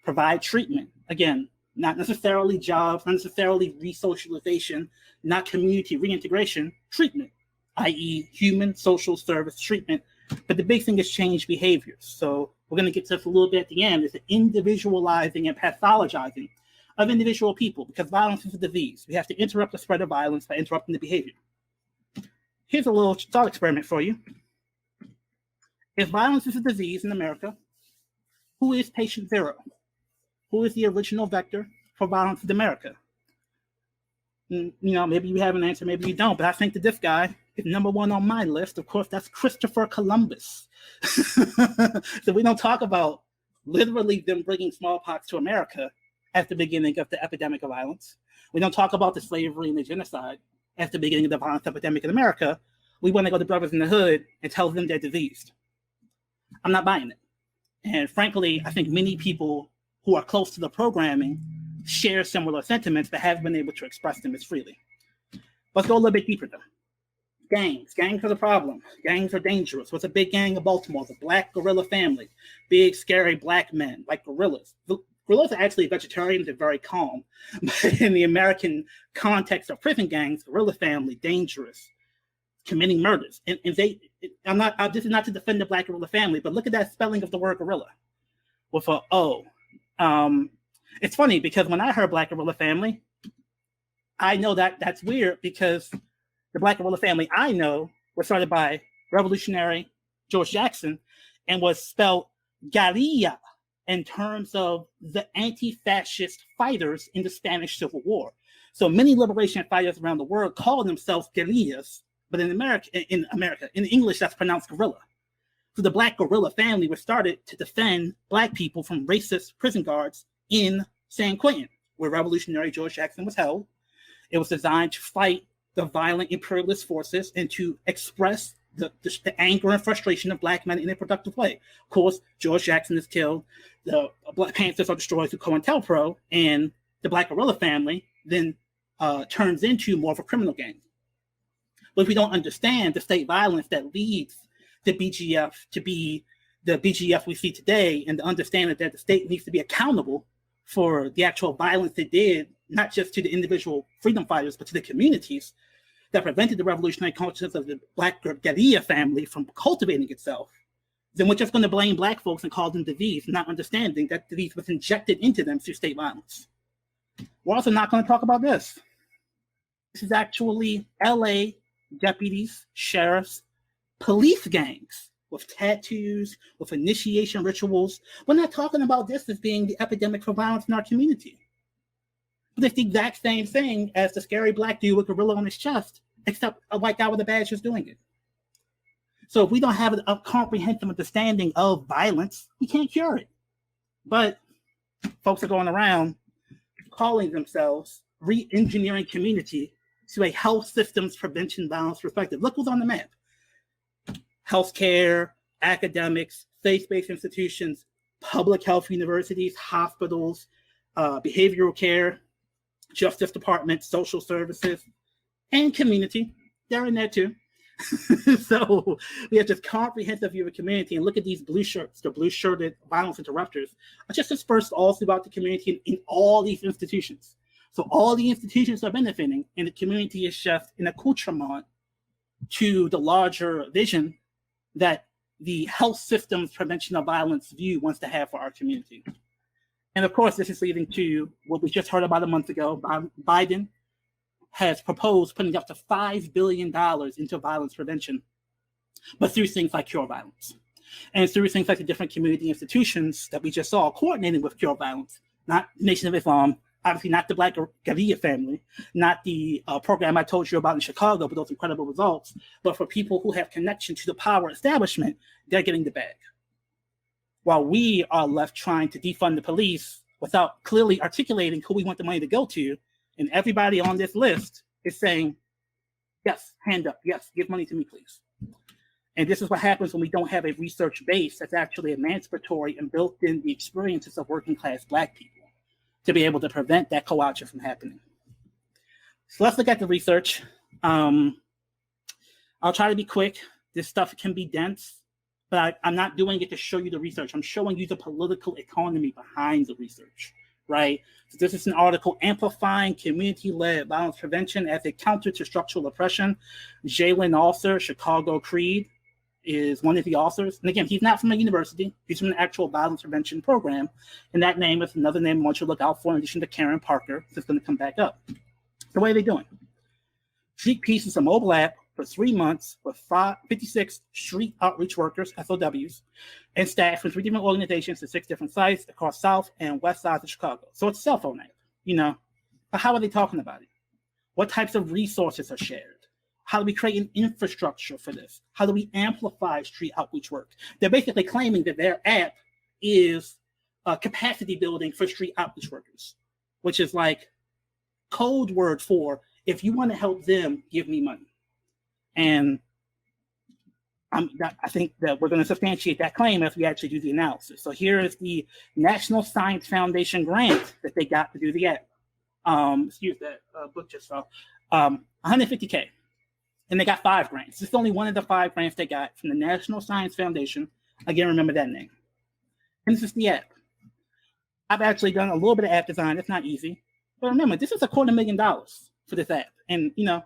Speaker 2: Provide treatment. Again, not necessarily jobs, not necessarily re-socialization, not community reintegration, treatment, i.e. human social service treatment. But the big thing is change behaviors. So we're going to get to this a little bit at the end. It's the individualizing and pathologizing of individual people because violence is a disease. We have to interrupt the spread of violence by interrupting the behavior. Here's a little thought experiment for you. If violence is a disease in America, who is patient zero? Who is the original vector for violence in America? Maybe you have an answer, maybe you don't, but I think that this guy is number one on my list. Of course, that's Christopher Columbus. So we don't talk about literally them bringing smallpox to America at the beginning of the epidemic of violence. We don't talk about the slavery and the genocide at the beginning of the violence epidemic in America. We want to go to Brothers in the Hood and tell them they're diseased. I'm not buying it. And frankly, I think many people who are close to the programming share similar sentiments but haven't been able to express them as freely. Let's go a little bit deeper though. Gangs. Gangs are the problem. Gangs are dangerous. What's a big gang of Baltimore? The Black Gorilla Family. Big, scary black men, like gorillas. Gorillas are actually vegetarians and very calm. But in the American context of prison gangs, Gorilla Family, dangerous, committing murders. And this is not to defend the Black Gorilla Family, but look at that spelling of the word gorilla with a O. It's funny because when I heard Black Gorilla Family, I know that that's weird because the Black Gorilla Family I know was started by revolutionary George Jackson and was spelled guerrilla in terms of the anti-fascist fighters in the Spanish Civil War. So many liberation fighters around the world call themselves guerrillas, but in English, that's pronounced guerrilla. So the Black Gorilla Family was started to defend Black people from racist prison guards in San Quentin, where revolutionary George Jackson was held. It was designed to fight the violent imperialist forces and to express the anger and frustration of Black men in a productive way. Of course, George Jackson is killed, the Black Panthers are destroyed through COINTELPRO, and the Black Gorilla Family then turns into more of a criminal gang. But if we don't understand the state violence that leads the BGF to be the BGF we see today, and the understanding that the state needs to be accountable for the actual violence it did, not just to the individual freedom fighters, but to the communities that prevented the revolutionary consciousness of the Black guerrilla family from cultivating itself, then we're just going to blame Black folks and call them disease, not understanding that disease was injected into them through state violence. We're also not going to talk about this. This is actually LA deputies, sheriffs, police gangs with tattoos, with initiation rituals. We're not talking about this as being the epidemic for violence in our community. But it's the exact same thing as the scary Black dude with a gorilla on his chest, except a white guy with a badge is doing it. So if we don't have a comprehensive understanding of violence, we can't cure it. But folks are going around calling themselves re-engineering community to a health systems prevention violence perspective. Look who's on the map. Healthcare, academics, faith-based institutions, public health universities, hospitals, behavioral care, Justice Department, social services, and community. They're in there too. So we have this comprehensive view of community, and look at these blue shirts. The blue-shirted violence interrupters are just dispersed all throughout the community in all these institutions. So all the institutions are benefiting, and the community is just an accoutrement to the larger vision that the health system's prevention of violence view wants to have for our community. And of course, this is leading to what we just heard about a month ago. Biden has proposed putting up to $5 billion into violence prevention, but through things like Cure Violence. And through things like the different community institutions that we just saw coordinating with Cure Violence, not Nation of Islam, obviously not the Black Guerrilla family, not the program I told you about in Chicago, but those incredible results, but for people who have connection to the power establishment, they're getting the bag. While we are left trying to defund the police without clearly articulating who we want the money to go to, and everybody on this list is saying, yes, hand up, yes, give money to me, please. And this is what happens when we don't have a research base that's actually emancipatory and built in the experiences of working class Black people to be able to prevent that co-option from happening. So let's look at the research. I'll try to be quick. This stuff can be dense, but I'm not doing it to show you the research. I'm showing you the political economy behind the research, right? So this is an article, Amplifying Community-Led Violence Prevention as a Counter to Structural Oppression. Jalen Author, Chicago Creed, is one of the authors. And again, he's not from a university. He's from an actual violence prevention program. And that name is another name I want you to look out for in addition to Karen Parker. That's going to come back up. So what are they doing? Street Peace is a mobile app for 3 months with 56 street outreach workers, SOWs, and staff from 3 different organizations at 6 different sites across South and West sides of Chicago. So it's a cell phone app, you know. But how are they talking about it? What types of resources are shared? How do we create an infrastructure for this? How do we amplify street outreach work? They're basically claiming that their app is capacity building for street outreach workers, which is like code word for, if you want to help them, give me money. And I think that we're going to substantiate that claim as we actually do the analysis. So here is the National Science Foundation grant that they got to do the app. Excuse that book just fell. $150K. And they got 5 grants. This is only one of the 5 grants they got from the National Science Foundation. Again, remember that name. And this is the app. I've actually done a little bit of app design. It's not easy. But remember, this is $250,000 for this app. And, you know,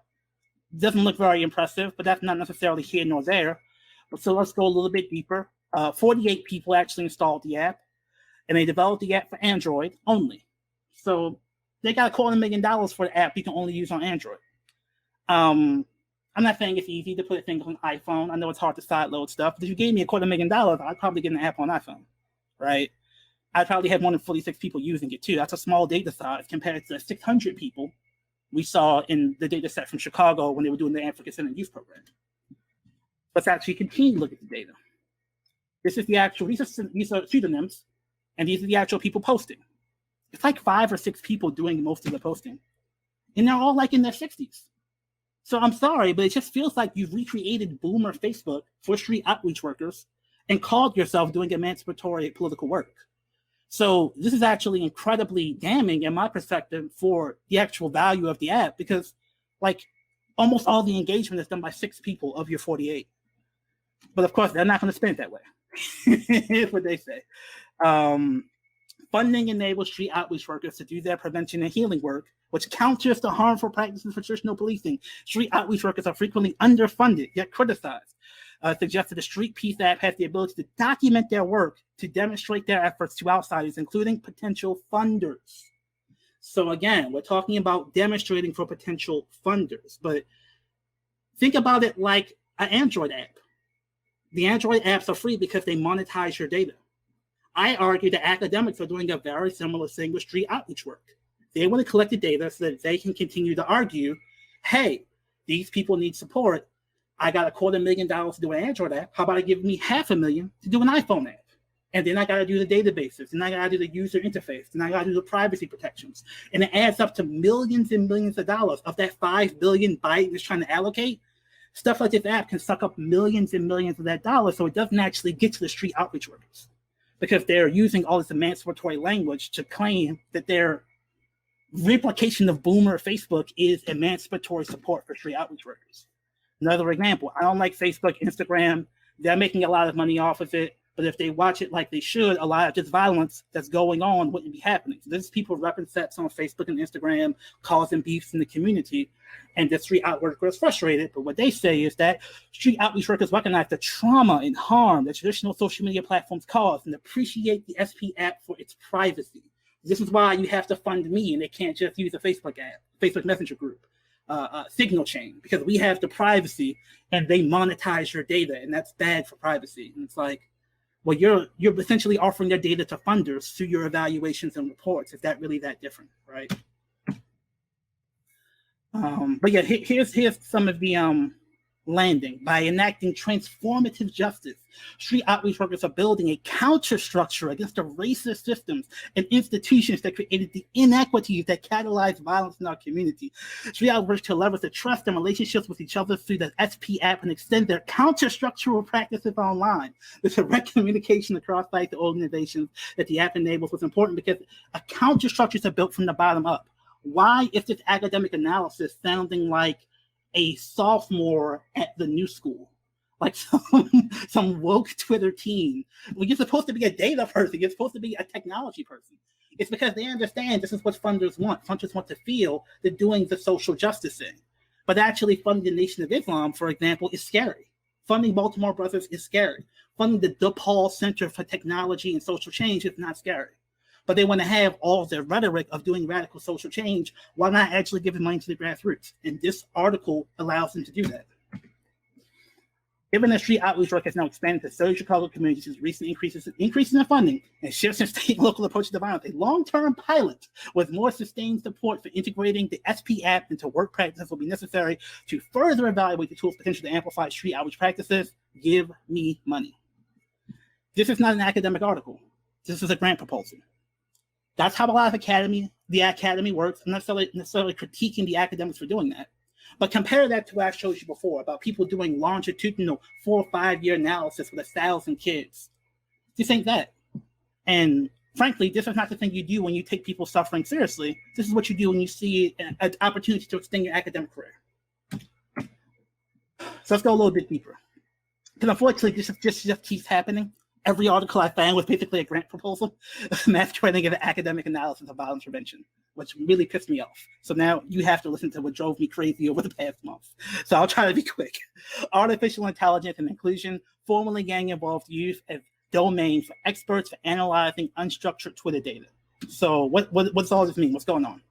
Speaker 2: doesn't look very impressive, but that's not necessarily here nor there. But so let's go a little bit deeper. 48 people actually installed the app, and they developed the app for Android only. So they got $250,000 for the app you can only use on Android. I'm not saying it's easy to put things on iPhone. I know it's hard to sideload stuff, but if you gave me $250,000, I'd probably get an app on iPhone, right? I'd probably have more than 46 people using it too. That's a small data size compared to the 600 people we saw in the data set from Chicago when they were doing the African Center Youth Program. Let's actually continue to look at the data. This is the actual, these are pseudonyms, and these are the actual people posting. It's like 5 or 6 people doing most of the posting. And they're all like in their 60s. So I'm sorry, but it just feels like you've recreated boomer Facebook for street outreach workers and called yourself doing emancipatory political work. So this is actually incredibly damning in my perspective for the actual value of the app, because like almost all the engagement is done by 6 people of your 48. But of course, they're not going to spend it that way. Here's what they say. Funding enables street outreach workers to do their prevention and healing work, which counters the harmful practices for traditional policing. Street outreach workers are frequently underfunded, yet criticized. Suggests that the Street Peace app has the ability to document their work to demonstrate their efforts to outsiders, including potential funders. So again, we're talking about demonstrating for potential funders, but think about it like an Android app. The Android apps are free because they monetize your data. I argue that academics are doing a very similar thing with street outreach work. They want to collect the data so that they can continue to argue, hey, these people need support. I got $250,000 to do an Android app. How about I give me $500,000 to do an iPhone app? And then I got to do the databases, and I got to do the user interface, and I got to do the privacy protections. And it adds up to millions and millions of dollars of that $5 billion Biden is trying to allocate. Stuff like this app can suck up millions and millions of that dollar, so it doesn't actually get to the street outreach workers, because they're using all this emancipatory language to claim that their replication of boomer Facebook is emancipatory support for street outreach workers. Another example, I don't like Facebook, Instagram. They're making a lot of money off of it. But if they watch it like they should, a lot of this violence that's going on wouldn't be happening. So there's people repping sets on Facebook and Instagram, causing beefs in the community, and the street outreach worker is frustrated. But what they say is that street outreach workers recognize the trauma and harm that traditional social media platforms cause and appreciate the SP app for its privacy. This is why you have to fund me, and they can't just use a Facebook app, Facebook Messenger group, signal chain, because we have the privacy and they monetize your data, and that's bad for privacy. And it's like, well, you're essentially offering their data to funders through your evaluations and reports. Is that really that different, right? But yeah, here's some of the landing. By enacting transformative justice, street outreach workers are building a counter structure against the racist systems and institutions that created the inequities that catalyze violence in our community. Street outreach to leverage the trust and relationships with each other through the SP app and extend their counter structural practices online. The direct communication across sites and organizations that the app enables was important because a counter structures are built from the bottom up. Why is this academic analysis sounding like a sophomore at the new school, like some woke Twitter teen? Well, you're supposed to be a data person. You're supposed to be a technology person. It's because they understand this is what funders want. Funders want to feel they're doing the social justice thing. But actually funding the Nation of Islam, for example, is scary. Funding Baltimore Brothers is scary. Funding the DePaul Center for Technology and Social Change is not scary. But they want to have all of their rhetoric of doing radical social change while not actually giving money to the grassroots. And this article allows them to do that. Given that street outreach work has now expanded to 30 Chicago communities since recent increases in funding and shifts in state and local approaches to violence, a long-term pilot with more sustained support for integrating the SP app into work practices will be necessary to further evaluate the tools potential to amplify street outreach practices. Give me money. This is not an academic article. This is a grant proposal. That's how a lot of the academy works. I'm not necessarily critiquing the academics for doing that. But compare that to what I showed you before about people doing longitudinal 4 or 5 year analysis with 1,000 kids. Just think that. And frankly, this is not the thing you do when you take people suffering seriously. This is what you do when you see an opportunity to extend your academic career. So let's go a little bit deeper. Because unfortunately, this just keeps happening. Every article I found was basically a grant proposal, masquerading as an academic analysis of violence prevention, which really pissed me off. So now you have to listen to what drove me crazy over the past month. So I'll try to be quick. Artificial intelligence and inclusion, formerly gang-involved youth as domain for experts for analyzing unstructured Twitter data. So what does all this mean? What's going on?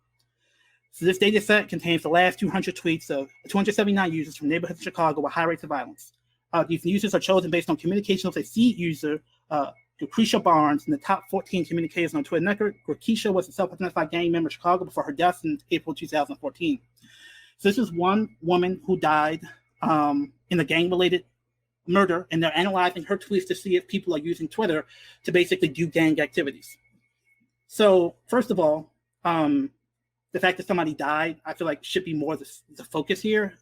Speaker 2: So this data set contains the last 200 tweets of 279 users from neighborhoods in Chicago with high rates of violence. These users are chosen based on communication with a seed user, Lucretia Barnes, and the top 14 communicators on Twitter network. Lucretia was a self-identified gang member in Chicago before her death in April 2014. So this is one woman who died in a gang-related murder, and they're analyzing her tweets to see if people are using Twitter to basically do gang activities. So first of all, the fact that somebody died, I feel like should be more the focus here.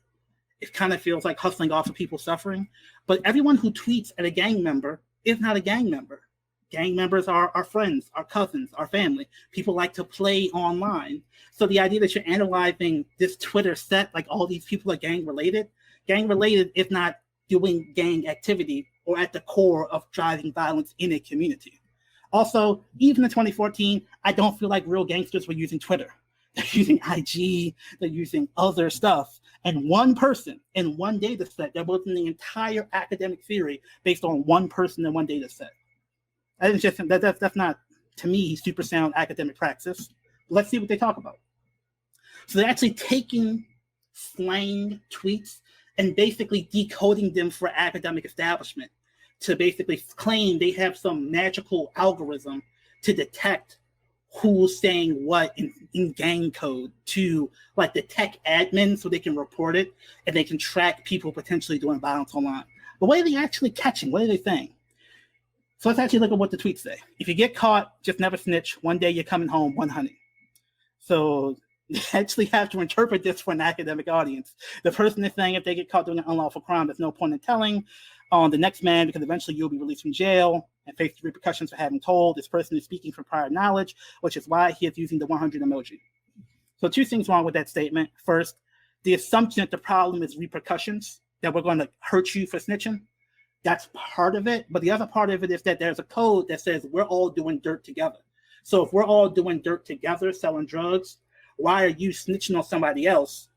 Speaker 2: It kind of feels like hustling off of people suffering. But everyone who tweets at a gang member is not a gang member. Gang members are our friends, our cousins, our family. People like to play online. So the idea that you're analyzing this Twitter set, like all these people are gang related is not doing gang activity or at the core of driving violence in a community. Also, even in 2014, I don't feel like real gangsters were using Twitter. They're using IG, they're using other stuff. And one person in one data set, they're building the entire academic theory based on one person in one data set. That's not, to me, super sound academic praxis. Let's see what they talk about. So they're actually taking slang tweets and basically decoding them for academic establishment to basically claim they have some magical algorithm to detect who's saying what in gang code to like the tech admin so they can report it and they can track people potentially doing violence online. But what are they actually catching? What are they saying? So let's actually look at what the tweets say. If you get caught, just never snitch. One day you're coming home, one honey. So you actually have to interpret this for an academic audience. The person is saying if they get caught doing an unlawful crime, there's no point in telling on the next man because eventually you'll be released from jail and face the repercussions for having told. This person is speaking from prior knowledge, which is why he is using the 100 emoji. So two things wrong with that statement. First, the assumption that the problem is repercussions, that we're going to hurt you for snitching. That's part of it. But the other part of it is that there's a code that says we're all doing dirt together. So if we're all doing dirt together, selling drugs, why are you snitching on somebody else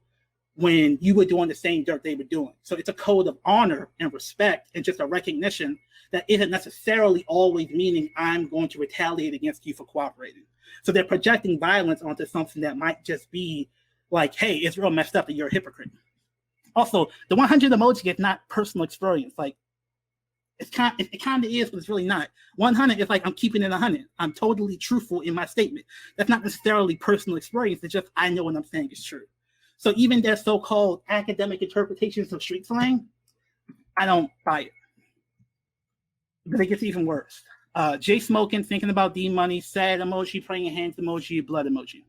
Speaker 2: when you were doing the same dirt they were doing? So it's a code of honor and respect, and just a recognition that isn't necessarily always meaning I'm going to retaliate against you for cooperating. So they're projecting violence onto something that might just be like, hey, it's real messed up that you're a hypocrite. Also, the 100 emoji is not personal experience. Like, it kind of is, but it's really not. 100 is like, I'm keeping it 100. I'm totally truthful in my statement. That's not necessarily personal experience. It's just I know what I'm saying is true. So even their so-called academic interpretations of street slang, I don't buy it. But it gets even worse. Jay smoking, thinking about D money, sad emoji, praying hands emoji, blood emoji.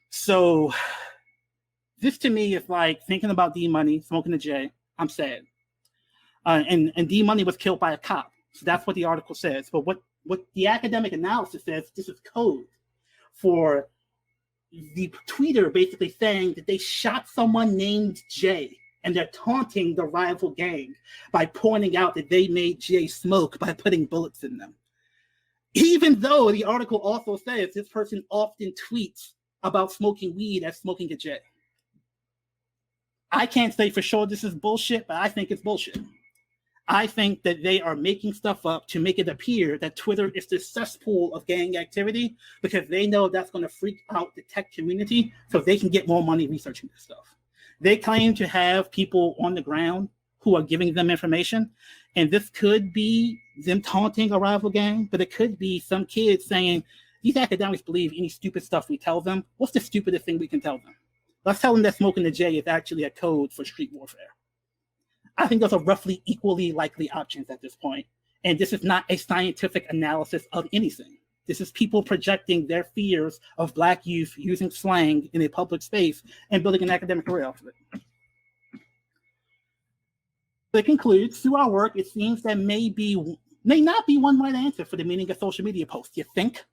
Speaker 2: So this to me is like thinking about D money, smoking a J. I'm sad. And D money was killed by a cop. So that's what the article says. But what the academic analysis says, this is code for the tweeter basically saying that they shot someone named Jay, and they're taunting the rival gang by pointing out that they made Jay smoke by putting bullets in them. Even though the article also says this person often tweets about smoking weed as smoking a J. I can't say for sure this is bullshit, but I think it's bullshit. I think that they are making stuff up to make it appear that Twitter is the cesspool of gang activity because they know that's going to freak out the tech community so they can get more money researching this stuff. They claim to have people on the ground who are giving them information, and this could be them taunting a rival gang, but it could be some kids saying, these academics believe any stupid stuff we tell them. What's the stupidest thing we can tell them? Let's tell them that smoking the J is actually a code for street warfare. I think those are roughly equally likely options at this point. And this is not a scientific analysis of anything. This is people projecting their fears of Black youth using slang in a public space and building an academic career off of it. It concludes, through our work, it seems there may not be one right answer for the meaning of social media posts. You think?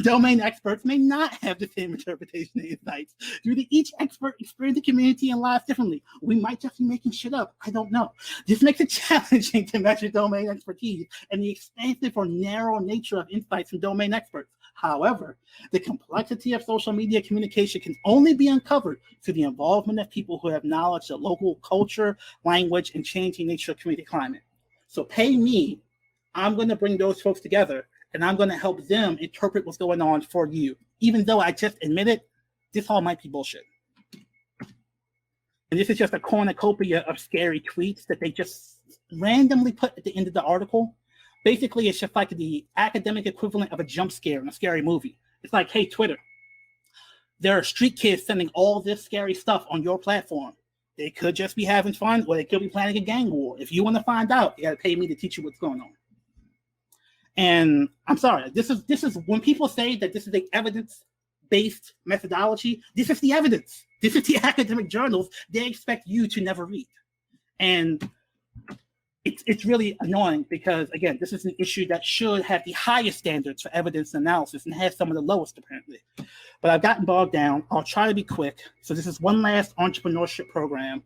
Speaker 2: Domain experts may not have the same interpretation and insights due to each expert experience the community and lives differently. We might just be making shit up. I don't know. This makes it challenging to measure domain expertise and the expansive or narrow nature of insights from domain experts. However, the complexity of social media communication can only be uncovered through the involvement of people who have knowledge of local culture, language, and changing nature of community climate. So pay me. I'm going to bring those folks together, and I'm going to help them interpret what's going on for you. Even though I just admitted this all might be bullshit. And this is just a cornucopia of scary tweets that they just randomly put at the end of the article. Basically, it's just like the academic equivalent of a jump scare in a scary movie. It's like, hey, Twitter, there are street kids sending all this scary stuff on your platform. They could just be having fun, or they could be planning a gang war. If you want to find out, you got to pay me to teach you what's going on. And I'm sorry, this is when people say that this is an evidence-based methodology, this is the evidence. This is the academic journals they expect you to never read. And it's really annoying because, again, this is an issue that should have the highest standards for evidence analysis and has some of the lowest, apparently. But I've gotten bogged down. I'll try to be quick. So this is one last entrepreneurship program.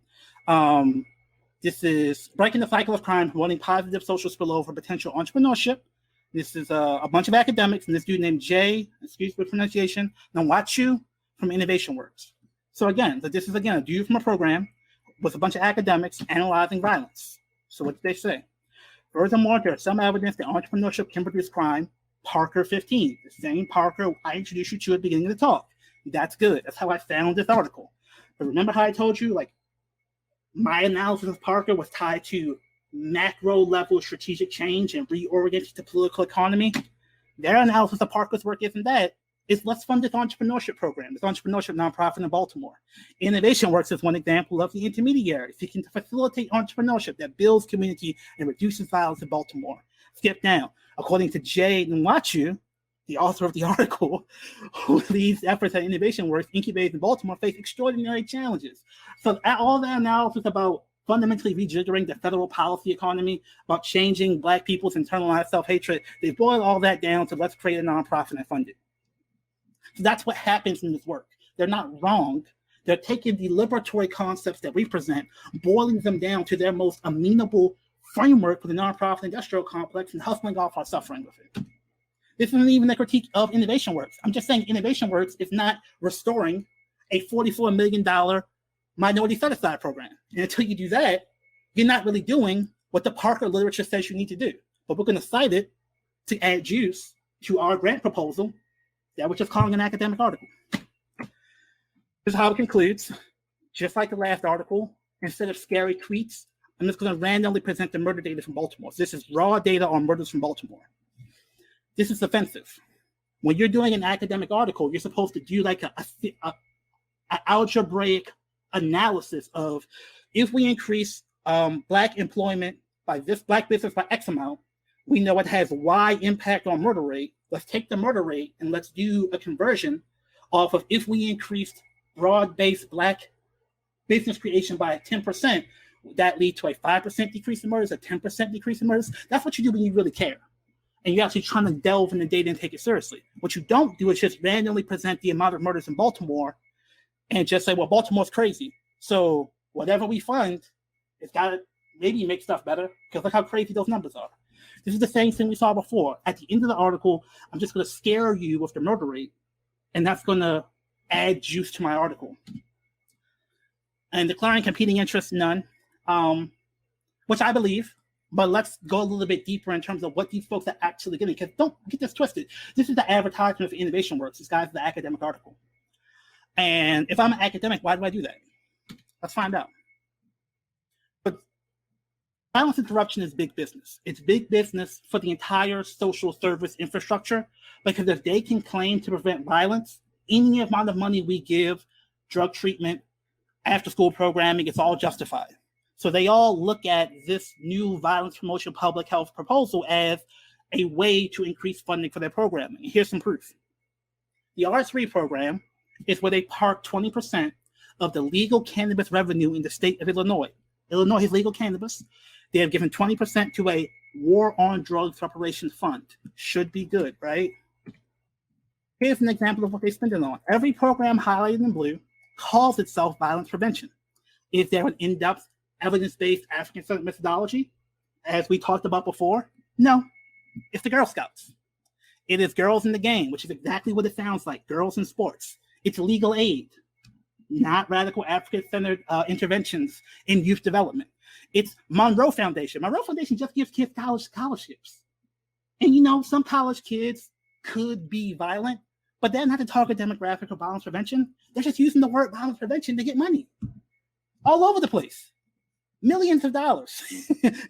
Speaker 2: This is breaking the cycle of crime, promoting positive social spillover, potential entrepreneurship. This is a bunch of academics and this dude named Jay, excuse me for pronunciation, Nwachu from Innovation Works. So again, this is again a dude from a program with a bunch of academics analyzing violence. So what did they say? Furthermore, there is some evidence that entrepreneurship can produce crime. Parker 15, the same Parker I introduced you to at the beginning of the talk. That's good. That's how I found this article. But remember how I told you, like, my analysis of Parker was tied to macro level strategic change and reorienting the political economy. Their analysis of Parker's work isn't that. It's let's fund this entrepreneurship program, this entrepreneurship nonprofit in Baltimore. Innovation Works is one example of the intermediary seeking to facilitate entrepreneurship that builds community and reduces violence in Baltimore. Skip down. According to Jay Nwachu, the author of the article, who leads efforts at Innovation Works, incubators in Baltimore face extraordinary challenges. So all that analysis about fundamentally rejiggering the federal policy economy, about changing Black people's internalized self-hatred, they boil all that down to let's create a nonprofit and fund it. So that's what happens in this work. They're not wrong. They're taking the liberatory concepts that we present, boiling them down to their most amenable framework for the nonprofit industrial complex and hustling off our suffering with it. This isn't even a critique of Innovation Works. I'm just saying Innovation Works is not restoring a $44 million minority set-aside program. And until you do that, you're not really doing what the Parker literature says you need to do. But we're going to cite it to add juice to our grant proposal that we're just calling an academic article. This is how it concludes. Just like the last article, instead of scary tweets, I'm just going to randomly present the murder data from Baltimore. So this is raw data on murders from Baltimore. This is offensive. When you're doing an academic article, you're supposed to do like a algebraic analysis of if we increase Black employment by this Black business by X amount, we know it has Y impact on murder rate. Let's take the murder rate and let's do a conversion off of if we increased broad-based Black business creation by 10%, would that lead to a 5% decrease in murders, a 10% decrease in murders? That's what you do when you really care. And you're actually trying to delve in the data and take it seriously. What you don't do is just randomly present the amount of murders in Baltimore and just say, well, Baltimore's crazy. So whatever we fund, it's got to maybe make stuff better, because look how crazy those numbers are. This is the same thing we saw before. At the end of the article, I'm just going to scare you with the murder rate, and that's going to add juice to my article. And declaring competing interests, none, which I believe, but let's go a little bit deeper in terms of what these folks are actually getting, because don't get this twisted. This is the advertisement for Innovation Works. This guy's the academic article. And if I'm an academic, why do I do that? Let's find out. But violence and corruption is big business. It's big business for the entire social service infrastructure, because if they can claim to prevent violence, any amount of money we give, drug treatment, after-school programming, it's all justified. So they all look at this new violence promotion public health proposal as a way to increase funding for their programming. Here's some proof. The R3 program is where they park 20% of the legal cannabis revenue in the state of Illinois. Illinois has legal cannabis. They have given 20% to a War on Drugs Reparations Fund. Should be good, right? Here's an example of what they spend it on. Every program highlighted in blue calls itself violence prevention. Is there an in-depth evidence-based African-centered methodology, as we talked about before? No, it's the Girl Scouts. It is girls in the game, which is exactly what it sounds like, girls in sports. It's legal aid, not radical African-centered interventions in youth development. It's Monroe Foundation. Monroe Foundation just gives kids college scholarships. And you know, some college kids could be violent, but they're not the target demographic of violence prevention. They're just using the word violence prevention to get money all over the place. Millions of dollars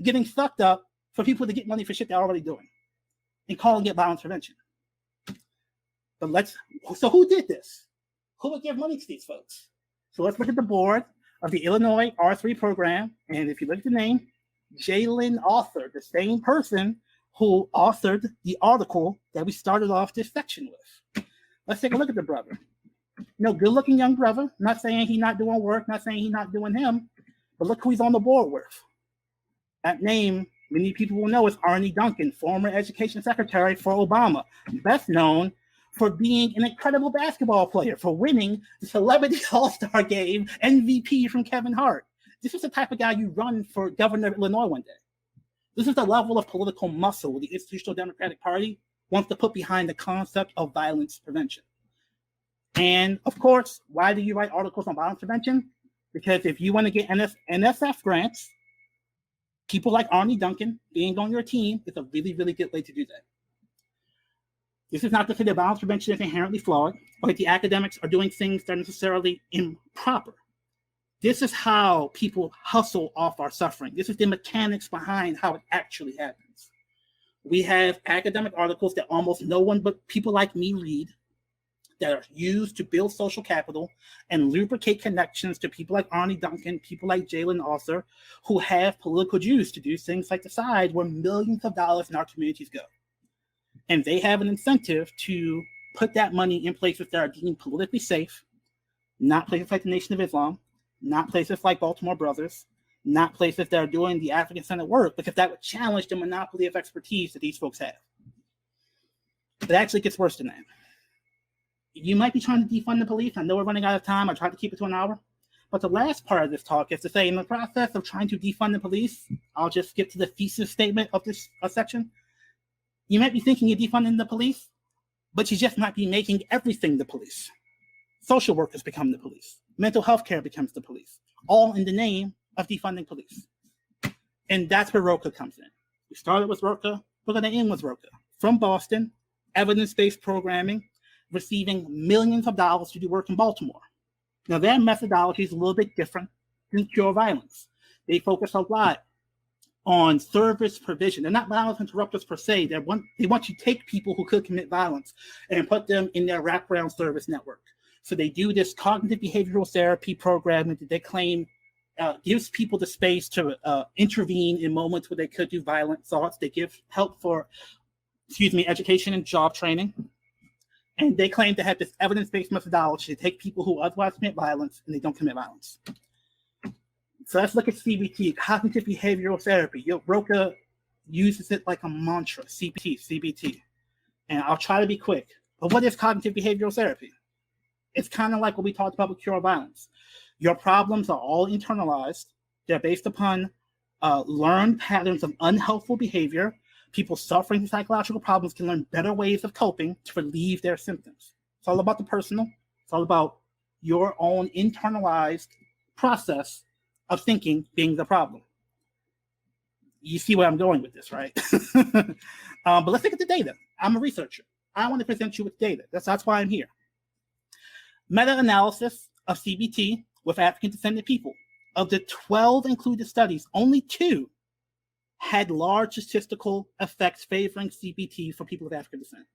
Speaker 2: getting sucked up for people to get money for shit they're already doing and calling it violence prevention. But so who did this? Who would give money to these folks? So let's look at the board of the Illinois R3 program. And if you look at the name, Jalen Author, the same person who authored the article that we started off this section with. Let's take a look at the brother. No, good-looking young brother. Not saying he's not doing work, not saying he's not doing him, but look who he's on the board with. That name, many people will know, is Arne Duncan, former education secretary for Obama, best known for being an incredible basketball player, for winning the Celebrity All-Star Game MVP from Kevin Hart. This is the type of guy you run for governor of Illinois one day. This is the level of political muscle the Institutional Democratic Party wants to put behind the concept of violence prevention. And of course, why do you write articles on violence prevention? Because if you want to get NSF grants, people like Arne Duncan being on your team is a really, really good way to do that. This is not to say that violence prevention is inherently flawed, or that the academics are doing things that are necessarily improper. This is how people hustle off our suffering. This is the mechanics behind how it actually happens. We have academic articles that almost no one but people like me read, that are used to build social capital and lubricate connections to people like Arne Duncan, people like Jalen Author, who have political juice to do things like decide where millions of dollars in our communities go. And they have an incentive to put that money in places that are deemed politically safe, not places like the Nation of Islam, not places like Baltimore Brothers, not places that are doing the African-centered work, because that would challenge the monopoly of expertise that these folks have. It actually gets worse than that. You might be trying to defund the police. I know we're running out of time. I tried to keep it to an hour. But the last part of this talk is to say, in the process of trying to defund the police, I'll just skip to the thesis statement of this section. You might be thinking you're defunding the police, but you just might be making everything the police. Social workers become the police. Mental health care becomes the police, all in the name of defunding police. And that's where ROCA comes in. We started with ROCA, we're going to end with ROCA. From Boston, evidence-based programming, receiving millions of dollars to do work in Baltimore. Now, their methodology is a little bit different than Cure Violence. They focus a lot on service provision. They're not violence interrupters per se. They want to take people who could commit violence and put them in their wraparound service network. So they do this cognitive behavioral therapy program that they claim gives people the space to intervene in moments where they could do violent thoughts. They give help for, education and job training. And they claim to have this evidence-based methodology to take people who otherwise commit violence and they don't commit violence. So let's look at CBT, cognitive behavioral therapy. ROCA uses it like a mantra, CBT. And I'll try to be quick. But what is cognitive behavioral therapy? It's kind of like what we talked about with Cure Violence. Your problems are all internalized. They're based upon learned patterns of unhelpful behavior. People suffering from psychological problems can learn better ways of coping to relieve their symptoms. It's all about the personal. It's all about your own internalized process of thinking being the problem. You see where I'm going with this, right? But let's look at the data. I'm a researcher. I want to present you with data. That's why I'm here. Meta-analysis of CBT with African descendant people. Of the 12 included studies, only 2 had large statistical effects favoring CBT for people of African descent.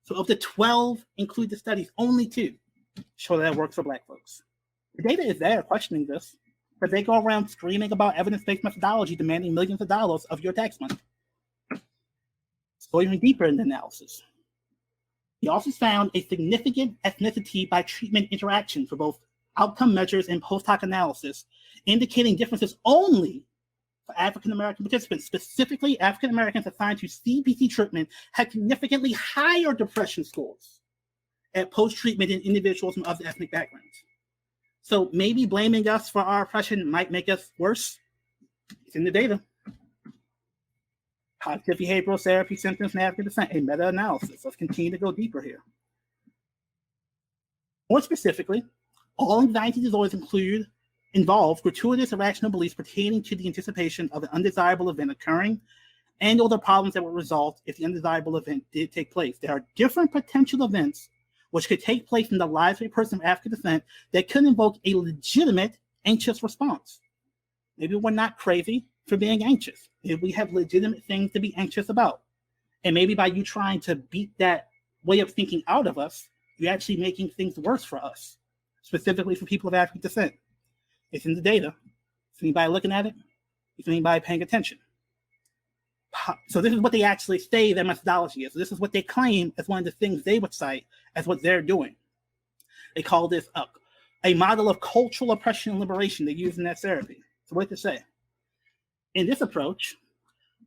Speaker 2: So of the 12 included studies, only 2 show that it works for Black folks. The data is there questioning this, but they go around screaming about evidence-based methodology demanding millions of dollars of your tax money. Let's go even deeper in the analysis. He also found a significant ethnicity by treatment interaction for both outcome measures and post-hoc analysis, indicating differences only for African-American participants. Specifically, African-Americans assigned to CBT treatment had significantly higher depression scores at post-treatment than individuals from other ethnic backgrounds. So maybe blaming us for our oppression might make us worse. It's in the data. Cognitive behavioral therapy symptoms in African descent, a meta-analysis. Let's continue to go deeper here. More specifically, all anxiety disorders involve gratuitous irrational beliefs pertaining to the anticipation of an undesirable event occurring and or the problems that would result if the undesirable event did take place. There are different potential events which could take place in the lives of a person of African descent that could invoke a legitimate anxious response. Maybe we're not crazy for being anxious. Maybe we have legitimate things to be anxious about. And maybe by you trying to beat that way of thinking out of us, you're actually making things worse for us, specifically for people of African descent. It's in the data. Is anybody looking at it? Is anybody paying attention? So this is what they actually say their methodology is. So this is what they claim as one of the things they would cite as what they're doing. They call this a model of cultural oppression and liberation they use in their therapy. So what to say? In this approach,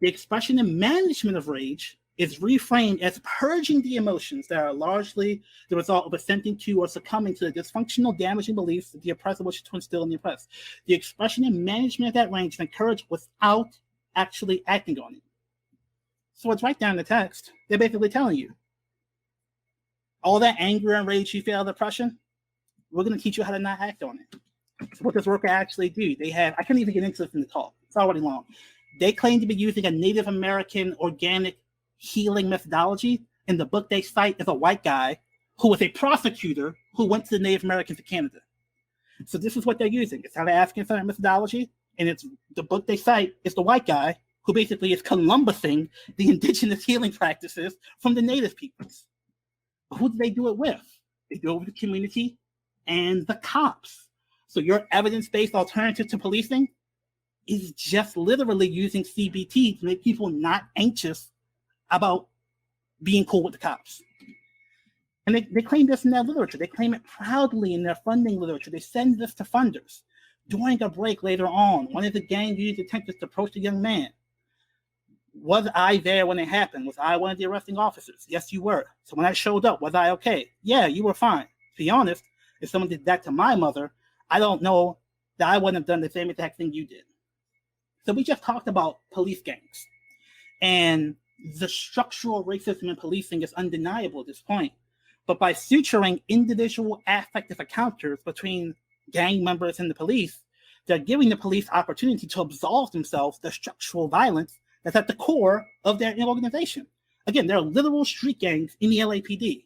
Speaker 2: the expression and management of rage is reframed as purging the emotions that are largely the result of assenting to or succumbing to the dysfunctional, damaging beliefs that the oppressor wishes to instill in the oppressed. The expression and management of that rage is encouraged without actually acting on it. So it's right down in the text. They're basically telling you, all that anger and rage you feel, depression, we're going to teach you how to not act on it. So what does worker actually do? They have, I can't even get into this in the talk. It's already long. They claim to be using a Native American organic healing methodology. In the book they cite is a white guy who was a prosecutor who went to the Native Americans of Canada. So this is what they're using. It's how the African methodology, and it's the book they cite is the white guy who basically is Columbusing the indigenous healing practices from the native peoples. But who do they do it with? They do it with the community and the cops. So your evidence-based alternative to policing is just literally using CBT to make people not anxious about being cool with the cops. And they claim this in their literature. They claim it proudly in their funding literature. They send this to funders. During a break later on, one of the gang used detectives to approach a young man. Was I there when it happened? Was I one of the arresting officers? Yes, you were. So when I showed up, was I okay? Yeah, you were fine. To be honest, if someone did that to my mother, I don't know that I wouldn't have done the same exact thing you did. So we just talked about police gangs. And the structural racism in policing is undeniable at this point. But by suturing individual affective encounters between gang members and the police, they're giving the police opportunity to absolve themselves the structural violence that's at the core of their organization. Again, there are literal street gangs in the LAPD.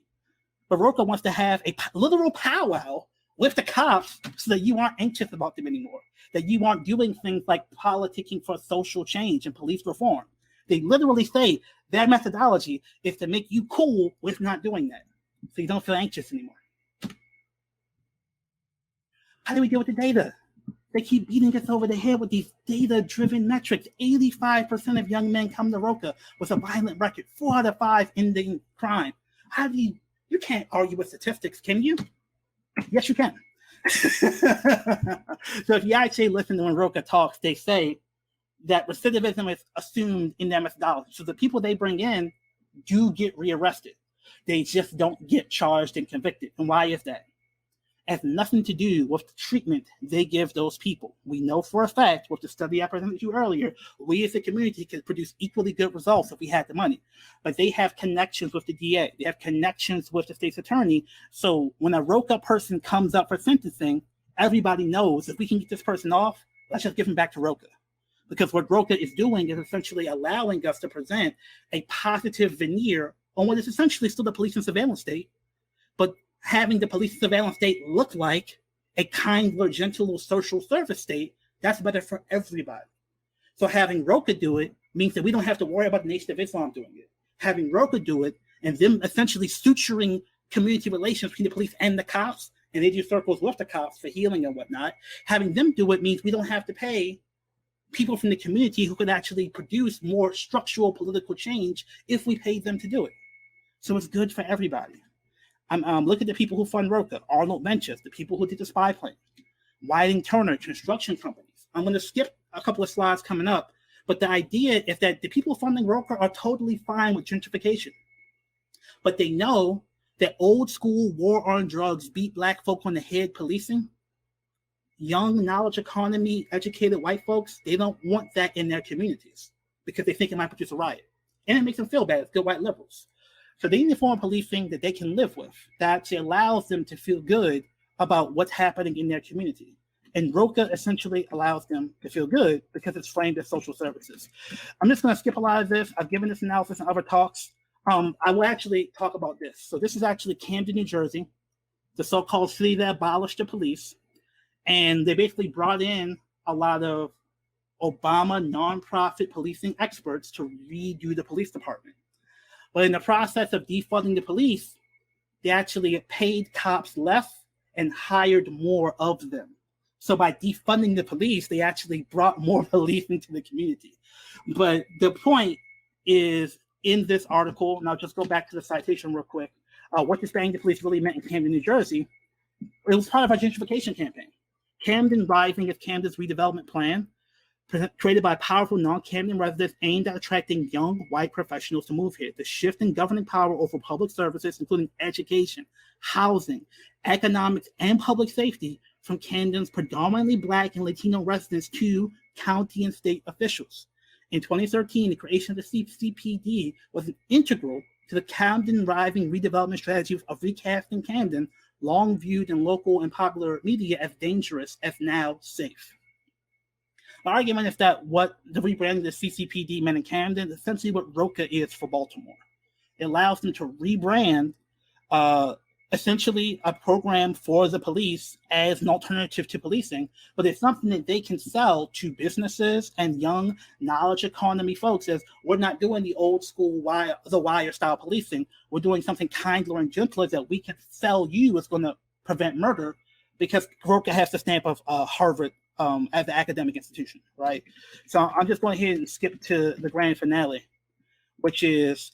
Speaker 2: But Rocha wants to have a literal powwow with the cops so that you aren't anxious about them anymore, that you aren't doing things like politicking for social change and police reform. They literally say their methodology is to make you cool with not doing that, so you don't feel anxious anymore. How do we deal with the data? They keep beating us over the head with these data-driven metrics. 85% of young men come to Rocha with a violent record, 4 out of 5 ending crime. How do you can't argue with statistics, can you? Yes, you can. So if you actually listen to when Rocha talks, they say that recidivism is assumed in their methodology. So the people they bring in do get rearrested. They just don't get charged and convicted. And why is that? It has nothing to do with the treatment they give those people. We know for a fact, with the study I presented to you earlier, we as a community could produce equally good results if we had the money. But they have connections with the DA. They have connections with the state's attorney. So when a Rocha person comes up for sentencing, everybody knows if we can get this person off, let's just give him back to Rocha. Because what Rocha is doing is essentially allowing us to present a positive veneer on what is essentially still the police and surveillance state, but having the police and surveillance state look like a kinder, gentler social service state, that's better for everybody. So having Rocha do it means that we don't have to worry about the Nation of Islam doing it. Having Rocha do it and them essentially suturing community relations between the police and the cops, and they do circles with the cops for healing and whatnot, having them do it means we don't have to pay people from the community who could actually produce more structural political change if we paid them to do it. So it's good for everybody. Look at the people who fund Rocha, Arnold Ventures, the people who did the spy plane, Whiting Turner, construction companies. I'm going to skip a couple of slides coming up, but the idea is that the people funding Rocha are totally fine with gentrification. But they know that old school war on drugs beat black folk on the head policing. Young, knowledge economy, educated white folks, they don't want that in their communities because they think it might produce a riot. And it makes them feel bad as good white liberals. So they need a form of policing that they can live with, that actually allows them to feel good about what's happening in their community. And Rocha essentially allows them to feel good because it's framed as social services. I'm just going to skip a lot of this. I've given this analysis in other talks. I will actually talk about this. So this is actually Camden, New Jersey, the so-called city that abolished the police. And they basically brought in a lot of Obama nonprofit policing experts to redo the police department. But in the process of defunding the police, they actually paid cops less and hired more of them. So by defunding the police, they actually brought more police into the community. But the point is, in this article, and I'll just go back to the citation real quick, what disbanding the police really meant in Camden, New Jersey, it was part of our gentrification campaign. Camden Rising is Camden's redevelopment plan, created by powerful non-Camden residents aimed at attracting young white professionals to move here. The shift in governing power over public services, including education, housing, economics, and public safety, from Camden's predominantly Black and Latino residents to county and state officials. In 2013, the creation of the CPD was integral to the Camden Rising redevelopment strategy of recasting Camden, long viewed in local and popular media as dangerous, as now safe. The argument is that what the rebranding of the CCPD meant in Camden is essentially what Rocha is for Baltimore. It allows them to rebrand essentially a program for the police as an alternative to policing, but it's something that they can sell to businesses and young knowledge economy folks as we're not doing the old school wire style policing. We're doing something kinder and gentler that we can sell you is going to prevent murder, because Rocha has the stamp of Harvard as an academic institution, right? So I'm just going ahead and skip to the grand finale, which is,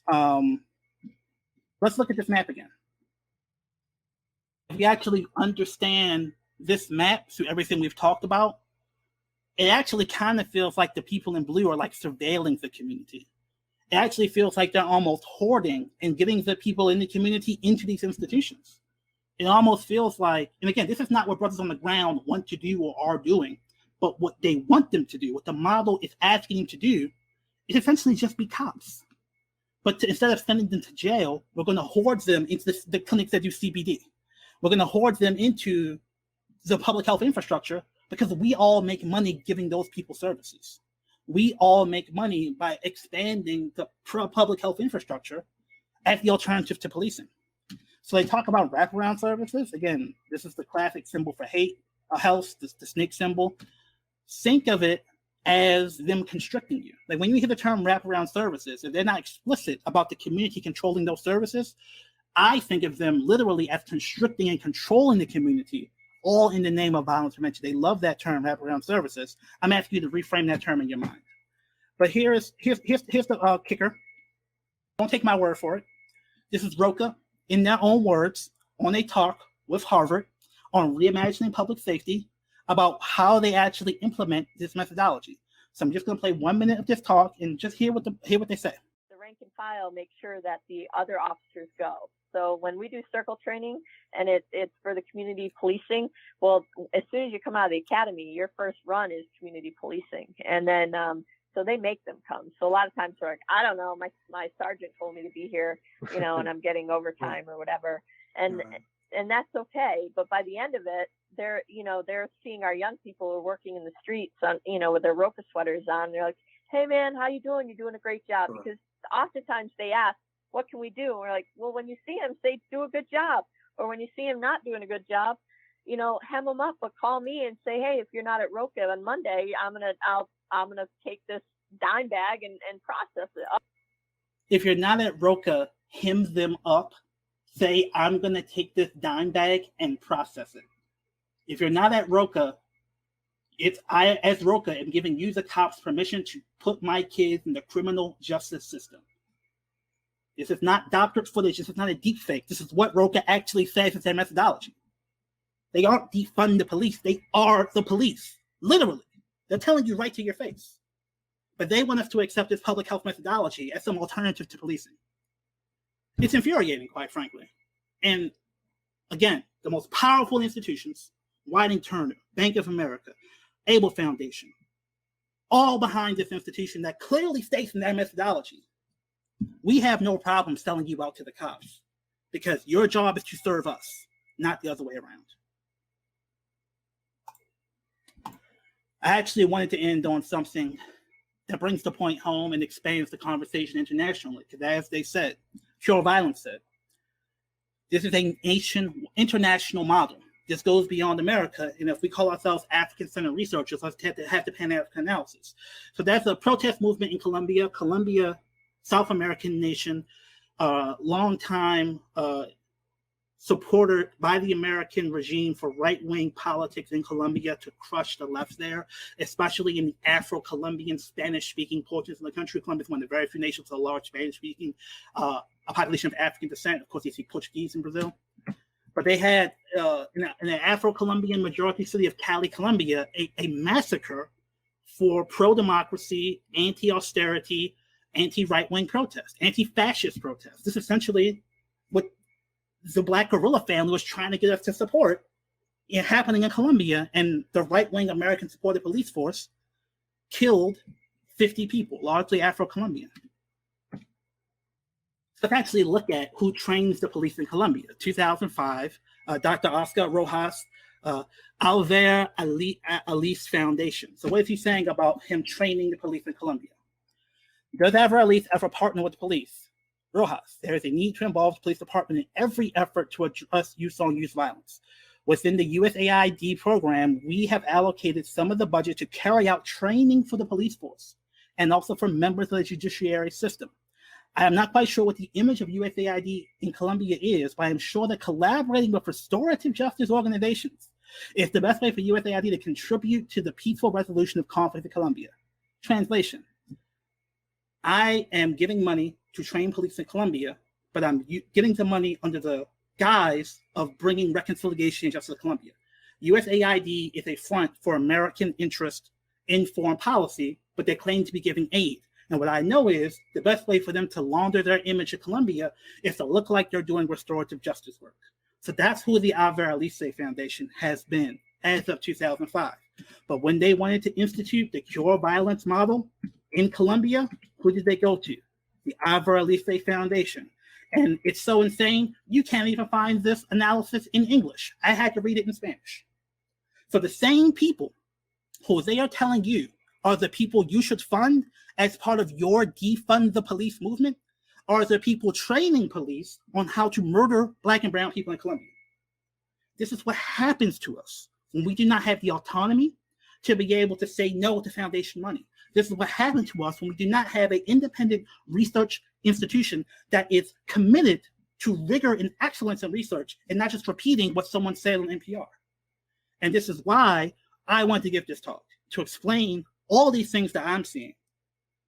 Speaker 2: let's look at this map again. If we actually understand this map through everything we've talked about, it actually kind of feels like the people in blue are like surveilling the community. It actually feels like they're almost hoarding and getting the people in the community into these institutions. it almost feels like, and again, this is not what brothers on the ground want to do or are doing, but what they want them to do, what the model is asking them to do, is essentially just be cops. But instead of sending them to jail, we're going to hoard them into the clinics that do CBD. We're going to hoard them into the public health infrastructure because we all make money giving those people services. We all make money by expanding the public health infrastructure as the alternative to policing. So they talk about wraparound services. Again, this is the classic symbol for hate, a house, the snake symbol. Think of it as them constricting you. Like when you hear the term wraparound services, if they're not explicit about the community controlling those services, I think of them literally as constricting and controlling the community, all in the name of violence prevention. They love that term, wraparound services. I'm asking you to reframe that term in your mind. But here's the kicker. Don't take my word for it. This is Roca, in their own words, on a talk with Harvard on reimagining public safety about how they actually implement this methodology. So I'm just going to play 1 minute of this talk and just hear what they say.
Speaker 4: The rank and file make sure that the other officers go. So when we do circle training and it's for the community policing, well, as soon as you come out of the academy, your first run is community policing. And then, so they make them come. So a lot of times they're like, I don't know, my sergeant told me to be here, and I'm getting overtime or whatever. And that's okay. But by the end of it, they're seeing our young people who are working in the streets on, with their Roca sweaters on. They're like, hey man, how you doing? You're doing a great job. Because oftentimes they ask, what can we do? And we're like, well, when you see him, say, do a good job. Or when you see him not doing a good job, hem him up, but call me and say, hey, if you're not at Roca on Monday, I'm gonna take this dime bag and process it.
Speaker 2: If you're not at Roca, hem them up. Say, I'm gonna take this dime bag and process it. If you're not at Roca, I, as Roca, am giving you, the cops, permission to put my kids in the criminal justice system. This is not doctored footage. This is not a deep fake. This is what Roca actually says is their methodology. They aren't defunding the police. They are the police. Literally. They're telling you right to your face. But they want us to accept this public health methodology as some alternative to policing. It's infuriating, quite frankly. And again, the most powerful institutions, Whiting-Turner, Bank of America, Able Foundation, all behind this institution that clearly states in their methodology, we have no problem selling you out to the cops because your job is to serve us, not the other way around. I actually wanted to end on something that brings the point home and expands the conversation internationally, because as they said, Pure Violence said, this is a international model. This goes beyond America, and if we call ourselves African-centered researchers, let's have the Pan-African analysis. So that's a protest movement in Colombia. Colombia, South American nation, long time supported by the American regime for right-wing politics in Colombia to crush the left there, especially in the Afro-Colombian Spanish-speaking portions of the country. Colombia is one of the very few nations with a large Spanish-speaking, a population of African descent. Of course, you see Portuguese in Brazil. But they had, in the Afro-Colombian majority city of Cali, Colombia, a massacre for pro-democracy, anti-austerity, anti-right-wing protests, anti-fascist protests. This is essentially what the Black guerrilla family was trying to get us to support happening in Colombia, and the right-wing American-supported police force killed 50 people, largely Afro-Colombian. So let's actually look at who trains the police in Colombia. 2005, Dr. Oscar Rojas, Alver Alice Foundation. So what is he saying about him training the police in Colombia? Does Alver Alice ever partner with the police? Rojas, there is a need to involve the police department in every effort to address youth-on-youth violence. Within the USAID program, we have allocated some of the budget to carry out training for the police force and also for members of the judiciary system. I am not quite sure what the image of USAID in Colombia is, but I am sure that collaborating with restorative justice organizations is the best way for USAID to contribute to the peaceful resolution of conflict in Colombia. Translation: I am giving money to train police in Colombia, but I'm getting the money under the guise of bringing reconciliation and justice to Colombia. USAID is a front for American interest in foreign policy, but they claim to be giving aid. And what I know is the best way for them to launder their image of Colombia is to look like they're doing restorative justice work. So that's who the Avera Foundation has been as of 2005. But when they wanted to institute the cure violence model in Colombia, who did they go to? The Avera Foundation. And it's so insane, you can't even find this analysis in English. I had to read it in Spanish. So the same people who they are telling you are the people you should fund as part of your defund the police movement are the people training police on how to murder Black and brown people in Colombia. This is what happens to us when we do not have the autonomy to be able to say no to foundation money. This is what happens to us when we do not have an independent research institution that is committed to rigor and excellence in research and not just repeating what someone said on NPR. And this is why I want to give this talk, to explain all these things that I'm seeing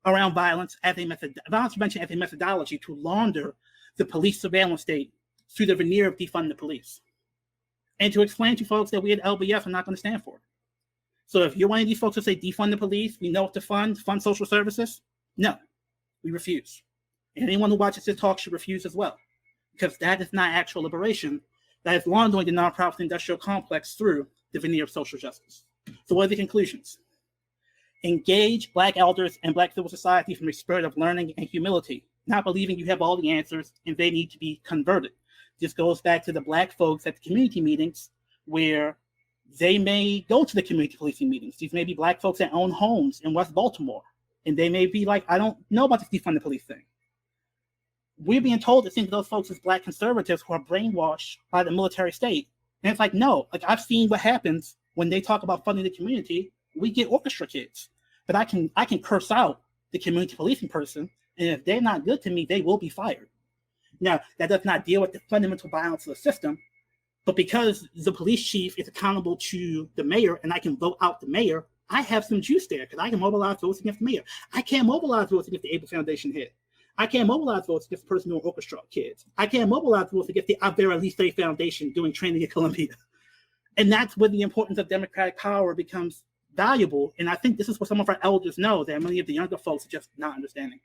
Speaker 2: around violence as a violence prevention as a methodology to launder the police surveillance state through the veneer of defund the police. And to explain to folks that we at LBF are not going to stand for it. So if you're one of these folks who say defund the police, we know what to fund social services, no, we refuse. And anyone who watches this talk should refuse as well, because that is not actual liberation. That is laundering the nonprofit industrial complex through the veneer of social justice. So what are the conclusions? Engage Black elders and Black civil society from a spirit of learning and humility, not believing you have all the answers and they need to be converted. This goes back to the Black folks at the community meetings where they may go to the community policing meetings. These may be Black folks that own homes in West Baltimore, and they may be like, I don't know about this defund the police thing. We're being told to think of those folks as Black conservatives who are brainwashed by the military state. And it's like, no, like I've seen what happens when they talk about funding the community. We get orchestra kids, but I can curse out the community policing person, and if they're not good to me, they will be fired. Now, that does not deal with the fundamental violence of the system, but because the police chief is accountable to the mayor and I can vote out the mayor, I have some juice there because I can mobilize votes against the mayor. I can't mobilize votes against the Able Foundation head. I can't mobilize votes against the person doing orchestra kids. I can't mobilize votes against the Avera Foundation doing training in Colombia. And that's where the importance of democratic power becomes valuable. And I think this is what some of our elders know that many of the younger folks are just not understanding.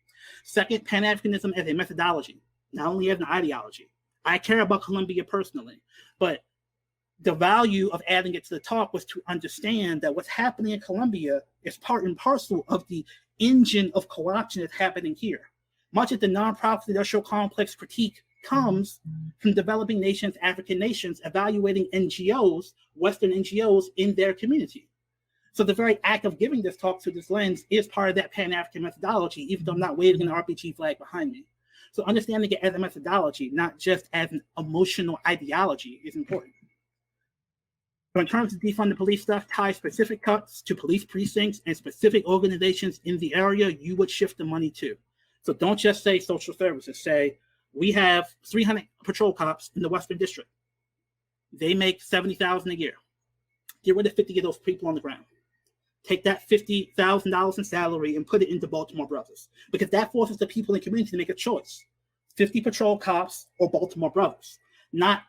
Speaker 2: Second, Pan-Africanism as a methodology, not only as an ideology. I care about Colombia personally, but the value of adding it to the talk was to understand that what's happening in Colombia is part and parcel of the engine of co-option that's happening here. Much of the nonprofit industrial complex critique comes from developing nations, African nations, evaluating NGOs, Western NGOs in their community. So the very act of giving this talk through this lens is part of that Pan-African methodology, even though I'm not waving an RPG flag behind me. So understanding it as a methodology, not just as an emotional ideology, is important. So in terms of defund the police stuff, tie specific cuts to police precincts and specific organizations in the area you would shift the money to. So don't just say social services. Say, we have 300 patrol cops in the Western District. They make $70,000 a year. Get rid of 50 of those people on the ground. Take that $50,000 in salary and put it into Baltimore Brothers, because that forces the people in the community to make a choice: 50 patrol cops or Baltimore Brothers, not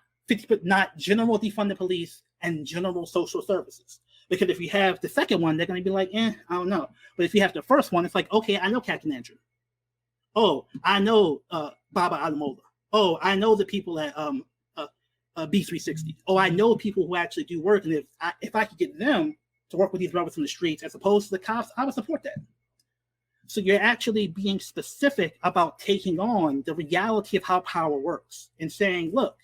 Speaker 2: general defund the police and general social services. Because if you have the second one, they're going to be like, I don't know. But if you have the first one, it's like, okay, I know Captain Andrew. Oh, I know Baba Adamola. Oh, I know the people at B360. Oh, I know people who actually do work, and if I could get them to work with these brothers in the streets as opposed to the cops, I would support that. So you're actually being specific about taking on the reality of how power works and saying, look,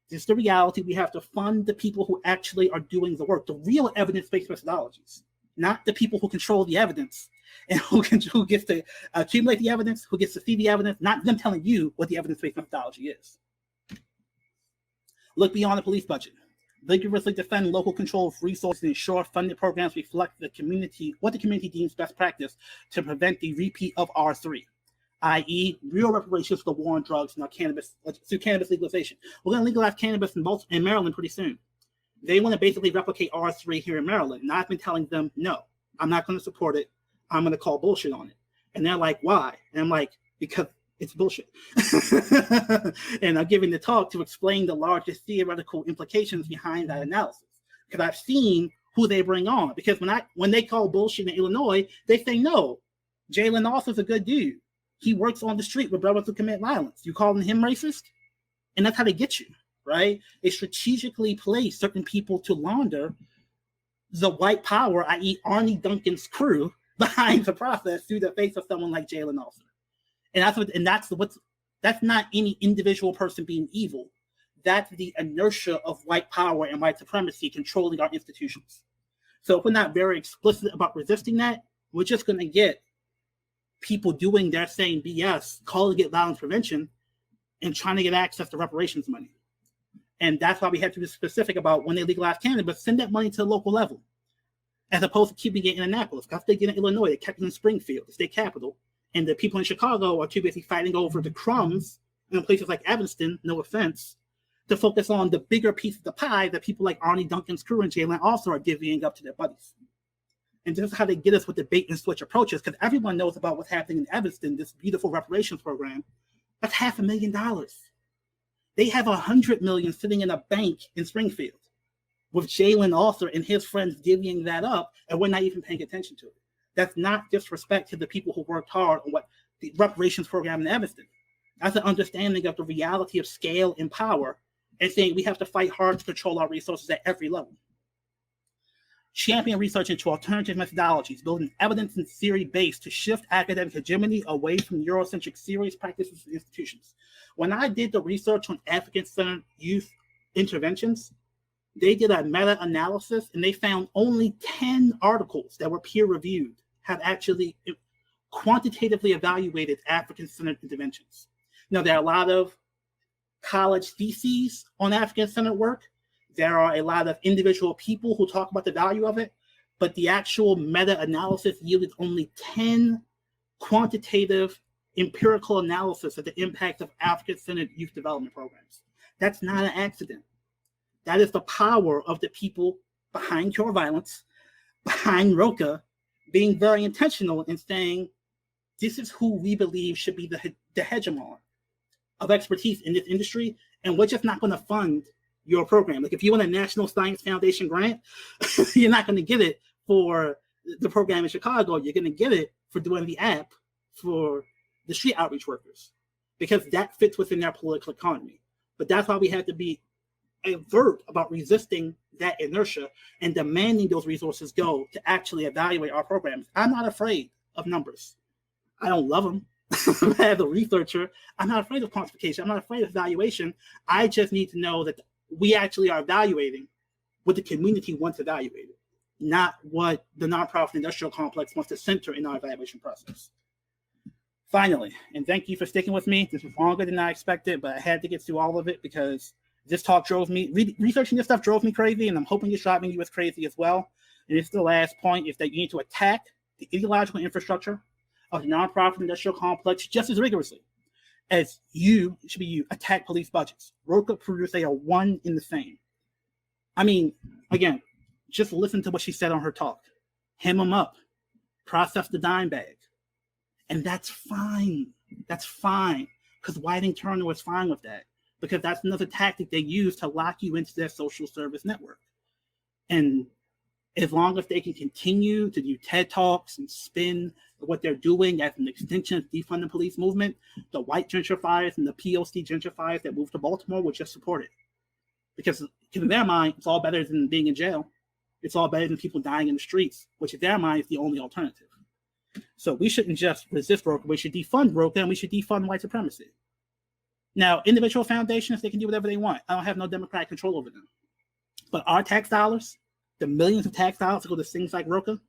Speaker 2: this is the reality. We have to fund the people who actually are doing the work, the real evidence-based methodologies, not the people who control the evidence and who gets to accumulate the evidence, who gets to see the evidence, not them telling you what the evidence-based methodology is. Look beyond the police budget. Vigorously defend local control of resources and ensure funded programs reflect what the community deems best practice to prevent the repeat of R3, i.e. real reparations for the war on drugs and cannabis through cannabis legalization. We're going to legalize cannabis in Maryland pretty soon. They want to basically replicate R3 here in Maryland, and I've been telling them, no, I'm not going to support it. I'm going to call bullshit on it. And they're like, why? And I'm like, because it's bullshit. And I'm giving the talk to explain the largest theoretical implications behind that analysis. Because I've seen who they bring on. Because when they call bullshit in Illinois, they say, no, Jalen Austin's a good dude. He works on the street with brothers who commit violence. You calling him racist? And that's how they get you, right? They strategically place certain people to launder the white power, i.e. Arnie Duncan's crew, behind the process through the face of someone like Jalen Alston. And that's not any individual person being evil. That's the inertia of white power and white supremacy controlling our institutions. So if we're not very explicit about resisting that, we're just going to get people doing their same BS, calling it violence prevention, and trying to get access to reparations money. And that's why we have to be specific about when they legalize cannabis, send that money to the local level, as opposed to keeping it in Annapolis. Because they did in Illinois, they kept it in Springfield, the state capital. And the people in Chicago are too busy fighting over the crumbs in places like Evanston, no offense, to focus on the bigger piece of the pie that people like Arnie Duncan's crew and Jalen also are divvying up to their buddies. And this is how they get us with the bait and switch approaches, because everyone knows about what's happening in Evanston, this beautiful reparations program. That's $500,000. They have $100 million sitting in a bank in Springfield, with Jalen Alston and his friends divvying that up, and we're not even paying attention to it. That's not disrespect to the people who worked hard on what the reparations program in Evanston. That's an understanding of the reality of scale and power, and saying we have to fight hard to control our resources at every level. Champion research into alternative methodologies, building evidence and theory base to shift academic hegemony away from Eurocentric theories, practices, and institutions. When I did the research on African-centered youth interventions, they did a meta-analysis and they found only 10 articles that were peer-reviewed have actually quantitatively evaluated African-centered interventions. Now, there are a lot of college theses on African-centered work. There are a lot of individual people who talk about the value of it, but the actual meta-analysis yielded only 10 quantitative empirical analysis of the impact of African-centered youth development programs. That's not an accident. That is the power of the people behind Cure Violence, behind ROCA, being very intentional in saying, this is who we believe should be the hegemon of expertise in this industry, and we're just not going to fund your program. Like if you want a National Science Foundation grant, you're not going to get it for the program in Chicago. You're going to get it for doing the app for the street outreach workers, because that fits within their political economy. But that's why we have to be avert about resisting that inertia and demanding those resources go to actually evaluate our programs. I'm not afraid of numbers. I don't love them. As a researcher, I'm not afraid of quantification. I'm not afraid of evaluation. I just need to know that we actually are evaluating what the community wants evaluated, not what the nonprofit industrial complex wants to center in our evaluation process. Finally, and thank you for sticking with me. This was longer than I expected, but I had to get through all of it because this talk drove me, researching this stuff drove me crazy, and I'm hoping it's driving you as crazy as well. And it's the last point, is that you need to attack the ideological infrastructure of the nonprofit industrial complex just as rigorously as you attack police budgets. ROCA proves they are one in the same. I mean, again, just listen to what she said on her talk. Hem them up, process the dime bag. And that's fine. That's fine. Because Whiting-Turner was fine with that. Because that's another tactic they use to lock you into their social service network. And as long as they can continue to do TED Talks and spin what they're doing as an extension of defund the police movement, the white gentrifiers and the POC gentrifiers that moved to Baltimore will just support it. Because in their mind, it's all better than being in jail. It's all better than people dying in the streets, which in their mind is the only alternative. So we shouldn't just resist ROCA. We should defund ROCA, and we should defund white supremacy. Now, individual foundations, they can do whatever they want. I don't have no democratic control over them. But our tax dollars, the millions of tax dollars that go to things like ROCA,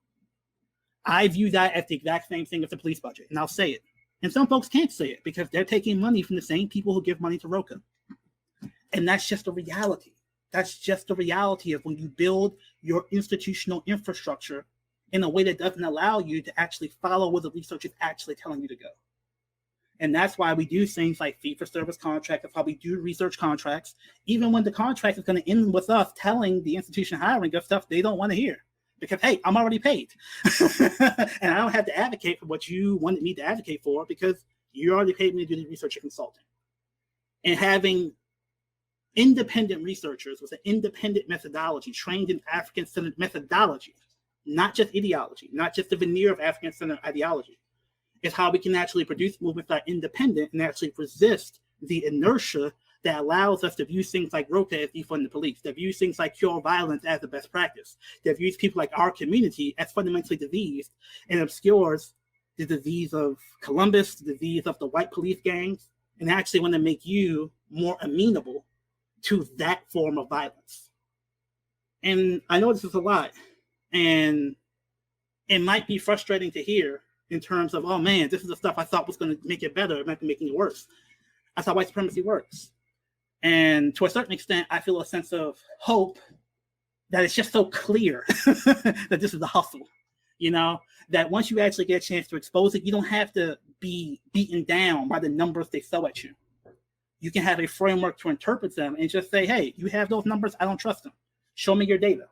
Speaker 2: I view that as the exact same thing as the police budget. And I'll say it. And some folks can't say it because they're taking money from the same people who give money to ROCA. And that's just a reality. That's just the reality of when you build your institutional infrastructure in a way that doesn't allow you to actually follow where the research is actually telling you to go. And that's why we do things like fee-for-service contracts. That's why we do research contracts, even when the contract is going to end with us telling the institution hiring us stuff they don't want to hear. Because, hey, I'm already paid. And I don't have to advocate for what you wanted me to advocate for because you already paid me to do the research and consulting. And having independent researchers with an independent methodology, trained in African-centered methodology, not just ideology, not just the veneer of African-centered ideology, is how we can actually produce movements that are independent and actually resist the inertia that allows us to view things like Roca as defund the police, that views things like cure violence as the best practice, that views people like our community as fundamentally diseased and obscures the disease of Columbus, the disease of the white police gangs, and actually want to make you more amenable to that form of violence. And I know this is a lot, and it might be frustrating to hear in terms of, oh man, this is the stuff I thought was going to make it better. It might be making it worse. That's how white supremacy works. And to a certain extent, I feel a sense of hope that it's just so clear that this is the hustle, you know, that once you actually get a chance to expose it, you don't have to be beaten down by the numbers they throw at you. You can have a framework to interpret them and just say, hey, you have those numbers, I don't trust them. Show me your data.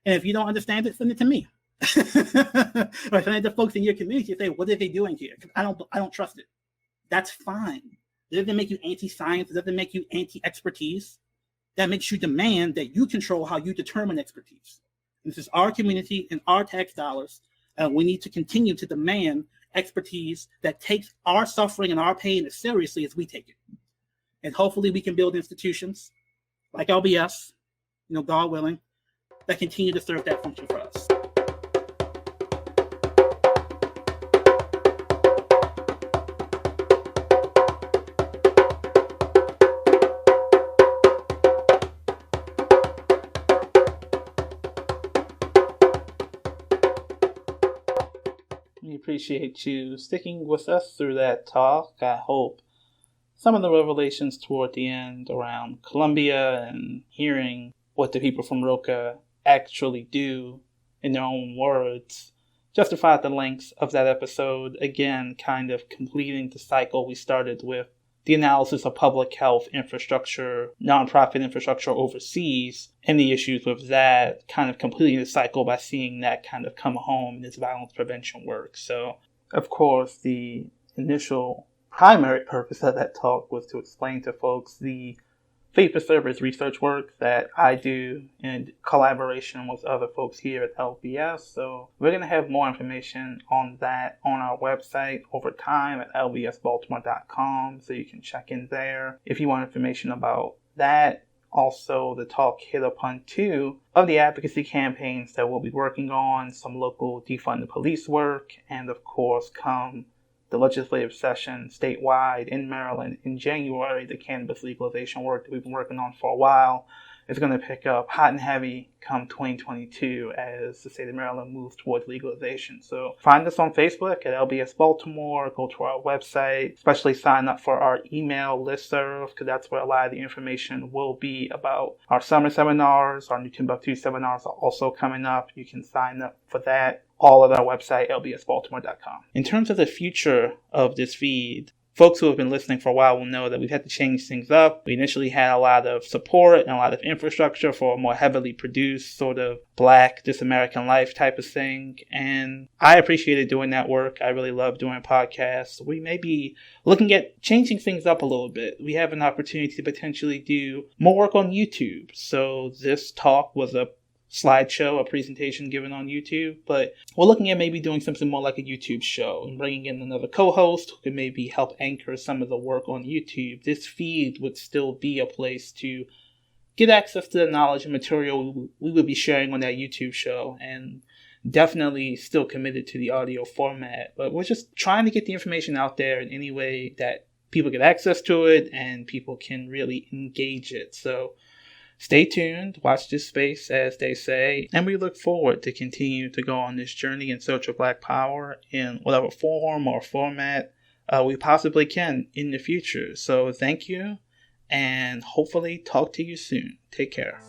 Speaker 2: And if you don't understand it, send it to me. Or send it to folks in your community and say, what are they doing here? I don't trust it. That's fine. It doesn't make you anti-science. It doesn't make you anti-expertise. That makes you demand that you control how you determine expertise. And this is our community and our tax dollars. We need to continue to demand expertise that takes our suffering and our pain as seriously as we take it. And hopefully we can build institutions like LBS, God willing, that continue to serve that function for us.
Speaker 1: We appreciate you sticking with us through that talk. I hope some of the revelations toward the end around Colombia and hearing what the people from Roca actually do in their own words justified the length of that episode. Again, kind of completing the cycle we started with the analysis of public health infrastructure, nonprofit infrastructure overseas, and the issues with that, kind of completing the cycle by seeing that kind of come home in its violence prevention work. So, of course, the initial primary purpose of that talk was to explain to folks the fee-for-service research work that I do in collaboration with other folks here at LBS. So we're going to have more information on that on our website over time at lbsbaltimore.com, so you can check in there if you want information about that. Also, the talk hit upon two of the advocacy campaigns that we'll be working on, some local defund the police work, and of course, come the legislative session statewide in Maryland in January, the cannabis legalization work that we've been working on for a while is going to pick up hot and heavy come 2022 as the state of Maryland moves towards legalization. So find us on Facebook at LBS Baltimore, go to our website, especially sign up for our email listserv, because that's where a lot of the information will be about our summer seminars. Our new Timbuktu seminars are also coming up. You can sign up for that. All at our website, lbsbaltimore.com. In terms of the future of this feed, folks who have been listening for a while will know that we've had to change things up. We initially had a lot of support and a lot of infrastructure for a more heavily produced sort of Black, This American Life type of thing. And I appreciated doing that work. I really love doing podcasts. We may be looking at changing things up a little bit. We have an opportunity to potentially do more work on YouTube. So this talk was a slideshow, a presentation given on YouTube, but we're looking at maybe doing something more like a YouTube show and bringing in another co-host who can maybe help anchor some of the work on YouTube. This feed would still be a place to get access to the knowledge and material we would be sharing on that YouTube show, and definitely still committed to the audio format, but we're just trying to get the information out there in any way that people get access to it and people can really engage it. So stay tuned, watch this space, as they say, and we look forward to continue to go on this journey in search of Black power in whatever form or format we possibly can in the future. So thank you, and hopefully talk to you soon. Take care.